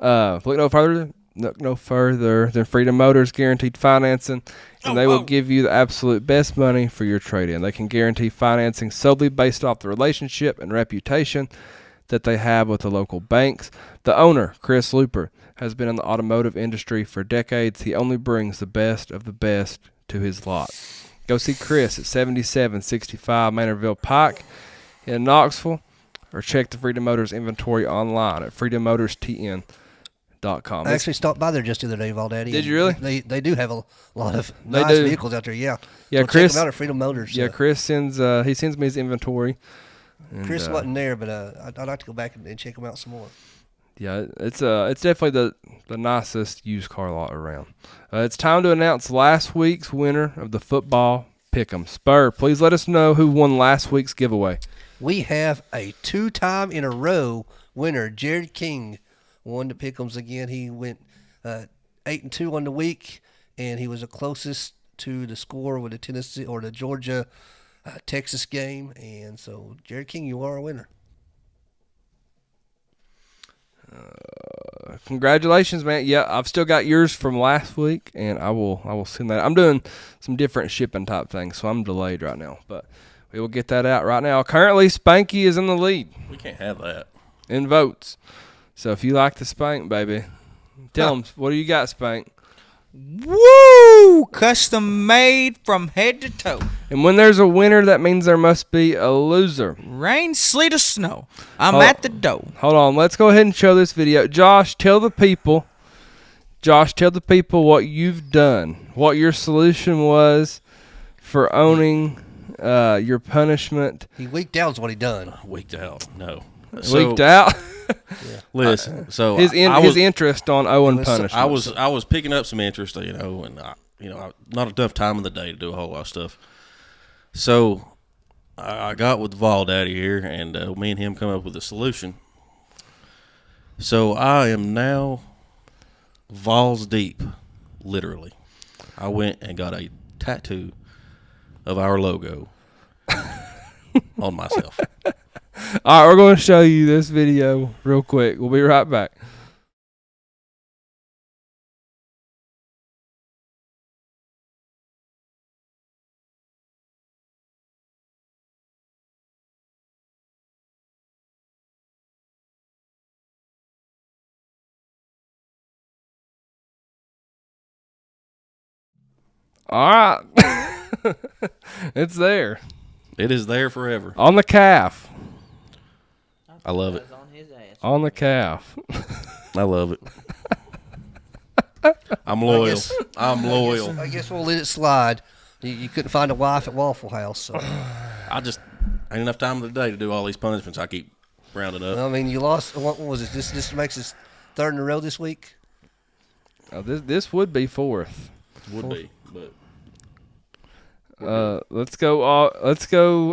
Look no further than Freedom Motors Guaranteed Financing, and they will give you the absolute best money for your trade-in. They can guarantee financing solely based off the relationship and reputation that they have with the local banks. The owner, Chris Looper, has been in the automotive industry for decades. He only brings the best of the best to his lot. Go see Chris at 7765 Manorville Pike in Knoxville, or check the Freedom Motors inventory online at freedommotors.tn.com. I actually stopped by there just the other day, Valdaddy. Did you really? They do have a lot of They nice do. vehicles out there. Yeah. Yeah, So Chris. check them out at Freedom Motors. Yeah, Chris sends me his inventory. And, Chris wasn't there, but I'd like to go back and check them out some more. Yeah, it's definitely the nicest used car lot around. It's time to announce last week's winner of the football pick'em. Spur, please let us know who won last week's giveaway. We have a 2-time in a row winner. Jared King won the pick'ems again. He went 8-2 on the week, and he was the closest to the score with the Tennessee or the Georgia Texas game. And so, Jared King, you are a winner. congratulations, man. Yeah, I've still got yours from last week, and I will send that. I'm doing some different shipping type things, so I'm delayed right now. But we will get that out right now. Currently, Spanky is in the lead We can't have that. in votes. So if you like the Spank, baby, tell them, what do you got, Spank? Woo! Custom made from head to toe. And when there's a winner, that means there must be a loser. Rain, sleet, or snow. I'm Hold- at the dough. Hold on, let's go ahead and show this video. Josh, tell the people what you've done, what your solution was for owning your punishment. He leaked out is what he done. Weeked out. No. Leaked out Listen. So his I was, interest on owing Listen, punishment. I was picking up some interest, and not enough time in the day to do a whole lot of stuff. So I got with Vawls Daddy here, and me and him come up with a solution. So I am now Vawls deep, literally. I went and got a tattoo of our logo on myself. All right, we're going to show you this video real quick. We'll be right back. All right. It's there. It is there forever. On the calf. I love it. On the calf. I love it. I'm loyal. I'm loyal. I guess we'll let it slide. You couldn't find a wife at Waffle House, so. I just ain't enough time of the day to do all these punishments. I keep rounding up. I mean, you lost. What was it? This makes us third in a row this week. This would be fourth. Would be, but Let's go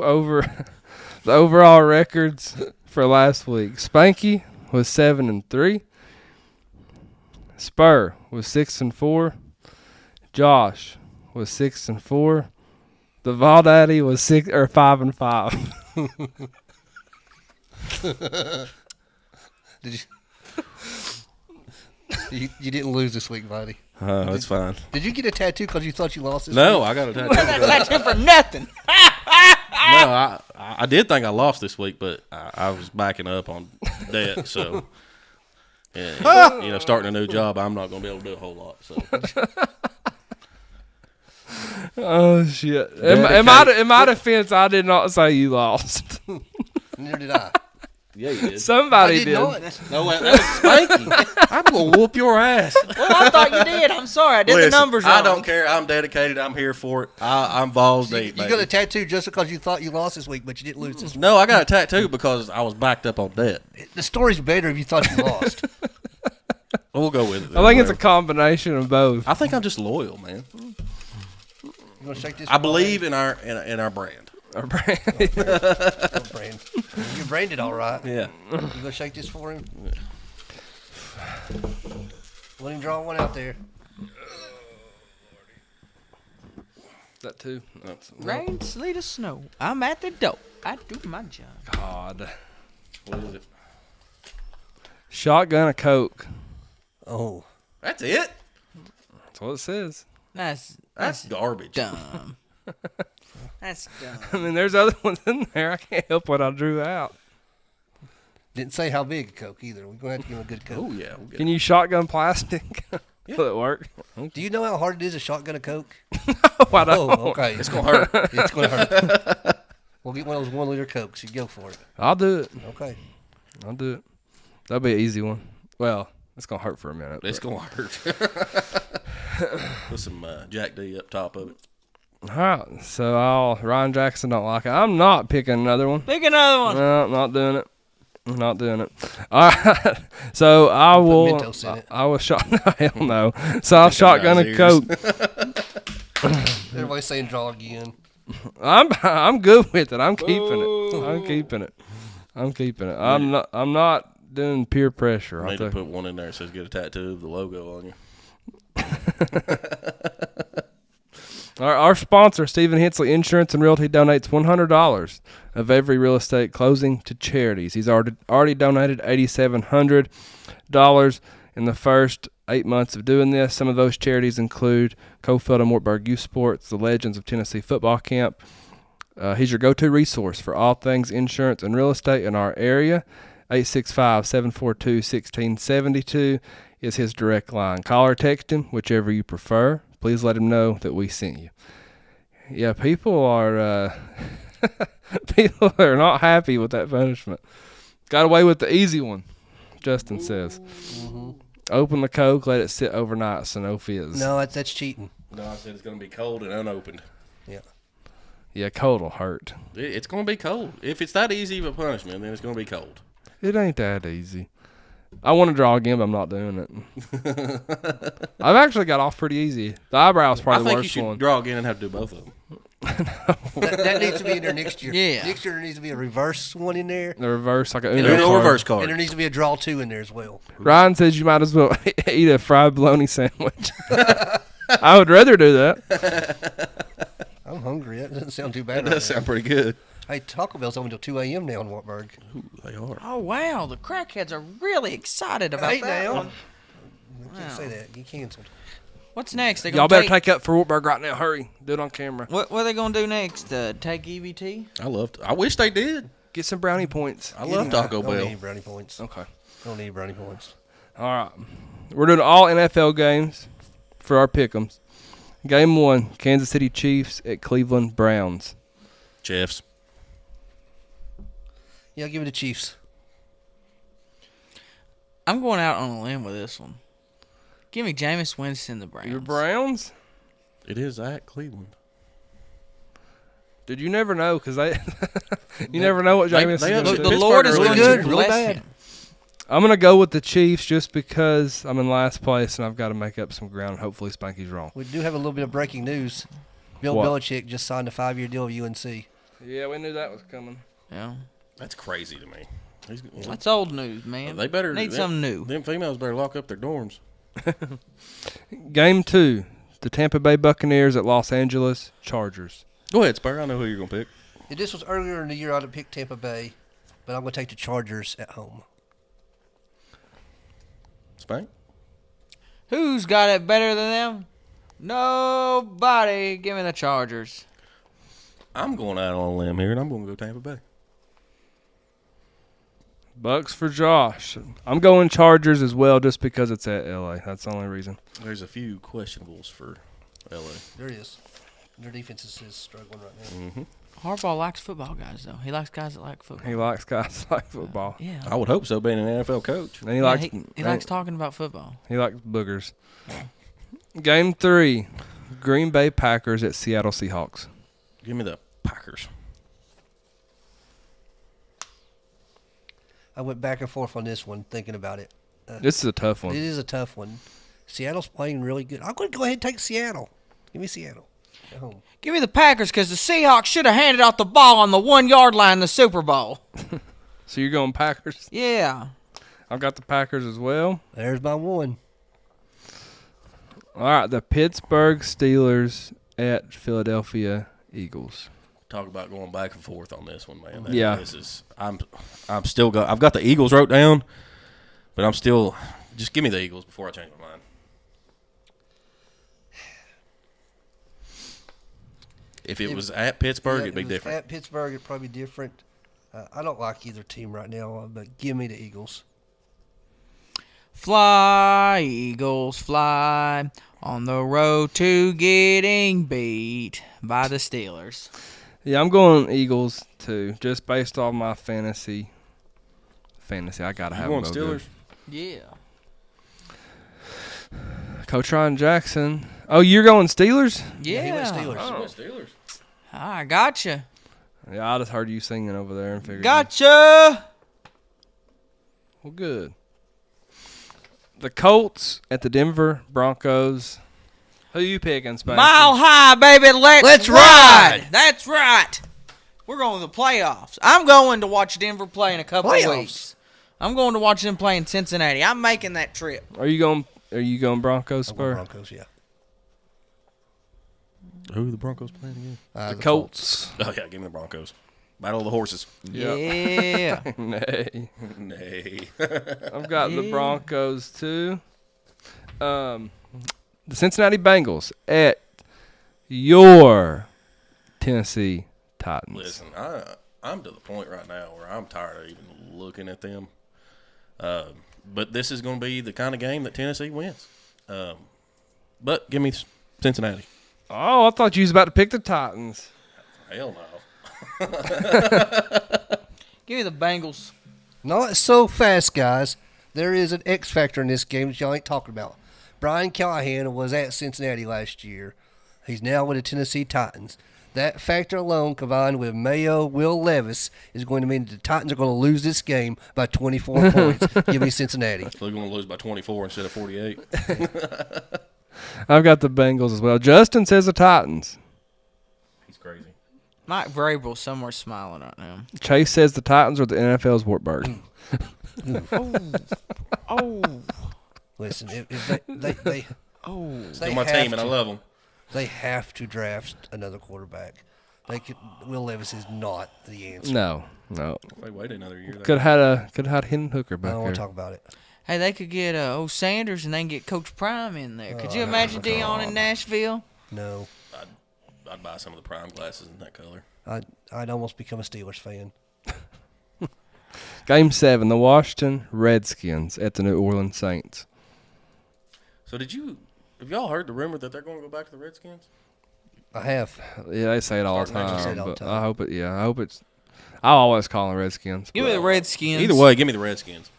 over the overall records for last week. Spanky was 7-3. Spur was 6-4. Josh was 6-4. The Vawls Daddy was 5-5. Did you didn't lose this week, buddy. that's fine. Did you get a tattoo because you thought you lost this No, week? I got a tattoo. Tattoo for nothing. No, I did think I lost this week, but I was backing up on debt, so yeah, starting a new job, I'm not going to be able to do a whole lot. So Oh shit! In my defense, I did not say you lost. Neither did I. yeah, you did. Somebody I did. know it. No, that was Spanky. I'm going to whoop your ass. Well, I thought you did. I'm sorry. I did Listen, the numbers wrong. I don't care. I'm dedicated. I'm here for it. I'm Vawls deep, You baby. got a tattoo just because you thought you lost this week, but you didn't lose this week. No, I got a tattoo because I was backed up on debt. The story's better if you thought you lost. We'll go with it. I think it's a combination of both. I think I'm just loyal, man. You gonna shake this? I believe in our brand. Our brand. brand. You branded all right. Yeah. You gonna shake this for him? Let him draw one out there. That too. Rain, sleet, or snow. I'm at the dough. I do my job. God. What is it? Shotgun of Coke. Oh. That's it? That's what it says. That's garbage. dumb. That's dumb. I mean, there's other ones in there. I can't help what I drew out. Didn't say how big a Coke either. We're gonna have to give him a good Coke. Oh, yeah. We'll get Can you shotgun plastic? Will it work? Do you know how hard it is to shotgun a Coke? Oh, I don't. Oh, okay. It's going to hurt. It's gonna hurt. We'll get one of those 1 liter Cokes. You go for it. I'll do it. Okay. I'll do it. That'll be an easy one. Well, it's going to hurt for a minute. It's but- going to hurt. Put some Jack D up top of it. All right. So Ryan Jackson don't like it. I'm not picking another one. Pick another one. No, not doing it. I'm not doing it. All right. So I Put will. Mentos in it. I will shot. No, hell no. So I'll shotgun a ears. Coke. Everybody's saying draw again. I'm good with it. I'm keeping it. I'm keeping it. I'm keeping it. I'm not doing peer pressure. I I'll need to tell you. put one in there that says get a tattoo of the logo on you. Our sponsor, Stephen Hensley Insurance and Realty, donates $100 of every real estate closing to charities. He's already donated $8,700. in the first 8 months of doing this. Some of those charities include Cofield and Wartburg Youth Sports, the Legends of Tennessee Football Camp. He's your go-to resource for all things insurance and real estate in our area. 865-742-1672 is his direct line. Call or text him, whichever you prefer. Please let him know that we sent you. Yeah, people are people are not happy with that punishment. Got away with the easy one, Justin says. Mm-hmm. Open the Coke, let it sit overnight so no fizz. No, that's cheating. No, I said it's going to be cold and unopened. Yeah. Yeah, cold will hurt. It's going to be cold. If it's that easy of a punishment, then it's going to be cold. It ain't that easy. I want to draw again, but I'm not doing it. I've actually got off pretty easy. The eyebrow's probably the I think worst you should one. draw again and have to do both of them. That needs to be in there next year. Yeah. Next year there needs to be a reverse one in there. The reverse, like a And Uno there's card. reverse card. And there needs to be a draw 2 in there as well. Ryan says you might as well eat a fried bologna sandwich. I would rather do that. I'm hungry. That doesn't sound too bad. That right does now. sound pretty good. Hey, Taco Bell's open until 2 a.m. now in Wartburg. Ooh, they are. Oh, wow. The crackheads are really excited about Hey, that now. one. You can't say that. You canceled. What's next? Y'all better take up for Wartburg right now. Hurry. Do it on camera. What are they going to do next? Take EBT? I wish they did. Get some brownie points. I love Taco Don't Bell. need brownie points. Okay. Don't need brownie points. All right. We're doing all NFL games for our pick'ems. Game 1, Kansas City Chiefs at Cleveland Browns. Chiefs. Yeah, give it to Chiefs. I'm going out on a limb with this one. Give me Jameis Winston, the Browns. Your Browns? It is at Cleveland. Dude, you never know because you never know what Jameis is they going to upset do. The Lord is Pittsburgh going really to good, really bless bad. him. I'm going to go with the Chiefs just because I'm in last place and I've got to make up some ground. Hopefully Spanky's wrong. We do have a little bit of breaking news. Bill What? Belichick just signed a 5-year deal with UNC. Yeah, we knew that was coming. Yeah. That's crazy to me. That's old news, man. They better need something new. Them females better lock up their dorms. Game 2, the Tampa Bay Buccaneers at Los Angeles Chargers. Go ahead, Spur. I know who you're going to pick. If this was earlier in the year, I'd have picked Tampa Bay, but I'm going to take the Chargers at home. Spank? Who's got it better than them? Nobody. Give me the Chargers. I'm going out on a limb here, and I'm going to go Tampa Bay. Bucks for Josh. I'm going Chargers as well just because it's at LA. That's the only reason. There's a few questionables for L.A. There it is. Their defense is struggling right now. Mm-hmm. Harbaugh likes football guys, though. He likes guys that like football. He likes guys like football. Yeah. I would hope so, being an NFL coach. And he Yeah, likes he likes talking about football. He likes boogers. Game 3, Green Bay Packers at Seattle Seahawks. Give me the Packers. I went back and forth on this one, thinking about it. This is a tough It one. is a tough one. Seattle's playing really good. I'm going to go ahead and take Seattle. Give me Seattle at home. Give me the Packers because the Seahawks should have handed out the ball on the 1-yard line in the Super Bowl. So you're going Packers? Yeah. I've got the Packers as well. There's my one. All right, the Pittsburgh Steelers at Philadelphia Eagles. Talk about going back and forth on this one, man. Yeah. This is, I'm still I've got the Eagles wrote down, but I'm still, just give me the Eagles before I change my mind. If it was at Pittsburgh, Yeah, it'd be if it was different. At Pittsburgh, it'd probably be different. I don't like either team right now, but give me the Eagles. Fly, Eagles, fly on the road to getting beat by the Steelers. Yeah, I'm going Eagles too, just based off my fantasy. I gotta have You them going go good. Steelers? Yeah. Coach Ryan Jackson. Oh, you're going Steelers? Yeah. he went Steelers. You going Steelers? I gotcha. Yeah, I just heard you singing over there and figured. Gotcha. Well, good. The Colts at the Denver Broncos. Who you picking, Spanky? Mile high, baby. Let's ride. That's right. We're going to the playoffs. I'm going to watch Denver play in a couple of Playoffs? weeks. I'm going to watch them play in Cincinnati. I'm making that trip. Are you going Broncos, I'm going Spur? Broncos, yeah. Who are the Broncos playing again? The Colts. Oh, yeah, give me the Broncos. Battle of the horses. Yeah. Nay. Nay. I've got the Broncos too. The Cincinnati Bengals at your Tennessee Titans. Listen, I'm to the point right now where I'm tired of even looking at them. But this is going to be the kind of game that Tennessee wins. But give me Cincinnati. Oh, I thought you was about to pick the Titans. Hell no. Give me the Bengals. Not so fast, guys. There is an X factor in this game that y'all ain't talking about. Brian Callahan was at Cincinnati last year. He's now with the Tennessee Titans. That factor alone, combined with Mayo, Will Levis, is going to mean that the Titans are going to lose this game by 24 points. Give me Cincinnati. They're going to lose by 24 instead of 48. I've got the Bengals as well. Justin says the Titans. He's crazy. Mike Vrabel's somewhere smiling right now. Chase says the Titans are the NFL's Wartburg. Oh. Listen, if they Still my team, and I love them. They have to draft another quarterback. Will Levis is not the answer. No. Wait another year. Could have had Hendon Hooker I back don't there. want to talk about it. Hey, they could get old Sanders and they can get Coach Prime in there. Could you imagine Dion in Nashville? No. I'd buy some of the prime glasses in that color. I'd almost become a Steelers fan. Game 7, the Washington Redskins at the New Orleans Saints. So have y'all heard the rumor that they're going to go back to the Redskins? I have. Yeah, they say it all the Starting next time, year. but I hope it's. I'll always call them Redskins. Give me the Redskins. Either way, give me the Redskins.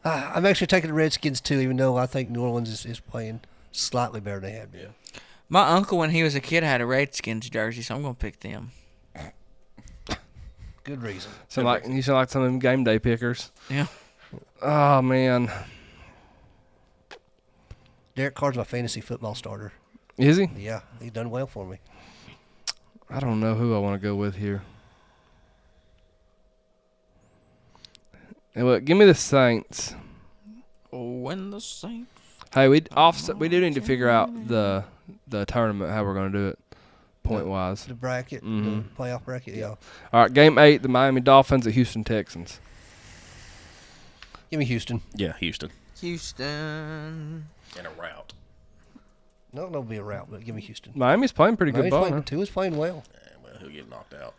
I'm actually taking the Redskins too, even though I think New Orleans is playing slightly better than they have been. Yeah. My uncle, when he was a kid, had a Redskins jersey, so I'm going to pick them. Good reason. You sound like some of them game day pickers. Yeah. Oh man, Derek Carr's my fantasy football starter. is he? Yeah, he's done well for me. I don't know who I want to go with here. Hey, look, give me the Saints. Oh, and the Saints. Hey, we do need to figure out the tournament, how we're going to do it, point wise. The bracket, Mhm. the playoff bracket, yeah. All right, game 8, the Miami Dolphins at Houston Texans. Give me Houston. Yeah, Houston. Houston. In a route. No, it'll be a route, but give me Houston. Miami's playing pretty good ball. Huh? Tua's playing well. Yeah, well, he'll get knocked out.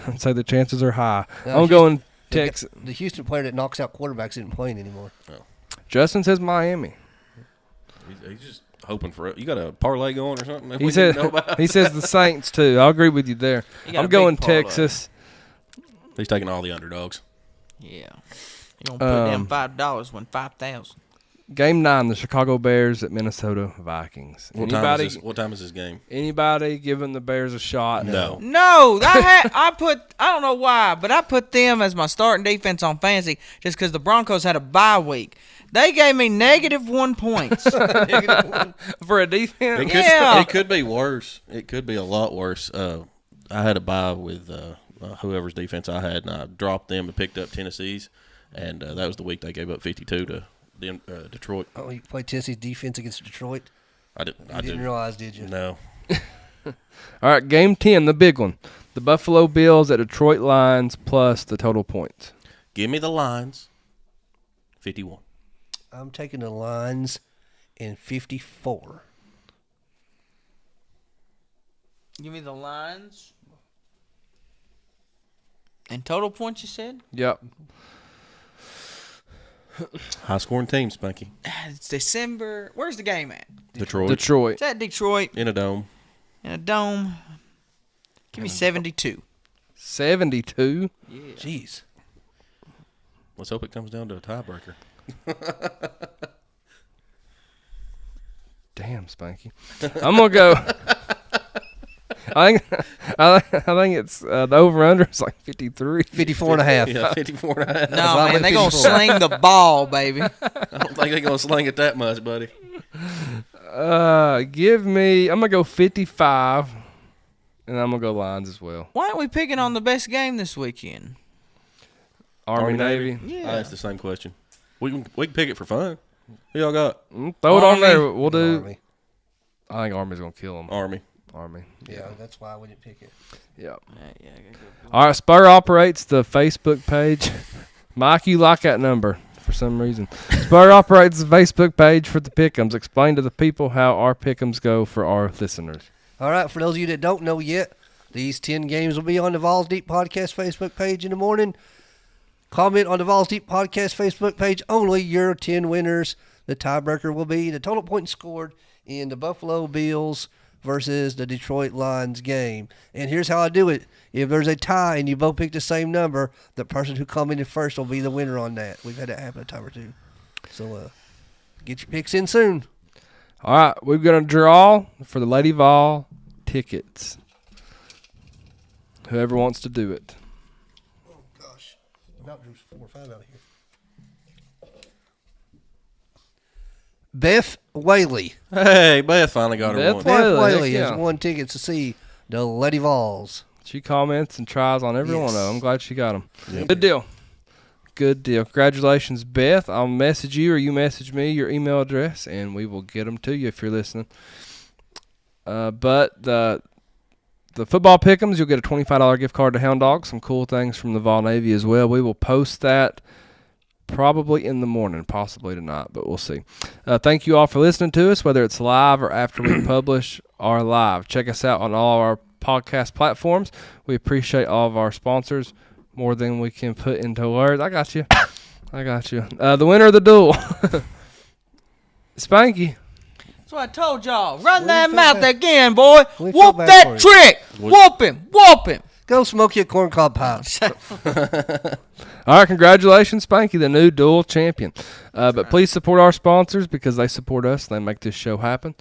I'd say the chances are high. No, I'm going Texas. The Houston player that knocks out quarterbacks isn't playing anymore. Justin says Miami. He's just hoping for it. You got a parlay going or something? He said he says the Saints too. I'll agree with you there. You got I'm a big going parlay. Texas. He's taking all the underdogs. Yeah. You're going to put them $5, win 5,000. Game 9, the Chicago Bears at Minnesota Vikings. What time is this game? Anybody giving the Bears a shot? No. No, I don't know why, but I put them as my starting defense on fantasy just because the Broncos had a bye week. They gave me -1 points. For a defense? Yeah. It could be worse. It could be a lot worse. I had a bye with whoever's defense I had, and I dropped them and picked up Tennessee's, and that was the week they gave up 52 to Detroit. Oh, you played Tennessee's defense against Detroit? I didn't Realize, did you? No. All right, game 10, the big one. The Buffalo Bills at Detroit Lions plus the total points. Give me the Lions. 51. I'm taking the Lions in 54. Give me the Lions. And total points, you said? Yep. High scoring team, Spanky. It's December. Where's the game at? Detroit. It's at Detroit In a dome. in a dome. Give me 72. 72? Yeah. Jeez. Let's hope it comes down to a tiebreaker. Damn, Spanky. I'm going to go. I think it's the over-under is like 53. 54 and a half. Yeah, 54 and a half. No, I man, went they going to 54. sling the ball, baby. I don't think they're going to sling it that much, buddy. Give me, I'm going to go 55, and I'm going to go Lions as well. Why aren't we picking on the best game this weekend? Army, Navy. Yeah. I asked the same question. We can pick it for fun. Who y'all got? Throw it on Army. there. We'll do. Army. I think Army's going to kill them. Army. Army. Yeah, that's why we didn't pick it. Yeah. Yeah, All right, Spur operates the Facebook page. Mike, you like that number for some reason. Spur operates the Facebook page for the Pick'ems. Explain to the people how our Pick'ems go for our listeners. All right, for those of you that don't know yet, these 10 games will be on the Vawls Deep Podcast Facebook page in the morning. Comment on the Vawls Deep Podcast Facebook page only your 10 winners. The tiebreaker will be the total points scored in the Buffalo Bills versus the Detroit Lions game. And here's how I do it. If there's a tie and you both pick the same number, the person who commented first will be the winner on that. We've had that happen a time or two. So get your picks in soon. All right, we're going to draw for the Lady Vol tickets. Whoever wants to do it. Oh, gosh. About drew 4 or 5 out of here. Beth Whaley. Hey, Beth finally got her Beth one. Whaley. Beth Whaley heck has yeah. won tickets to see the Lady Vols. She comments and tries on every one of Yes. them. I'm glad she got them. Yep. Good deal. Good deal. Congratulations, Beth. I'll message you or you message me your email address, and we will get them to you if you're listening. But the football pick'ems, you'll get a $25 gift card to Hound Dog. Some cool things from the Vol Navy as well. We will post that probably in the morning, possibly tonight, but we'll see. Thank you all for listening to us, whether it's live or after we publish our live. Check us out on all our podcast platforms. We appreciate all of our sponsors more than we can put into words. I got you. The winner of the duel, Spanky. That's what I told y'all. Run We that feel mouth bad. again, boy. We feel Whoop bad that for you. trick. Whoop him. Whoop him. Go smoke your corncob pies. All right, congratulations, Spanky, the new dual champion. But please support our sponsors because they support us. They make this show happen.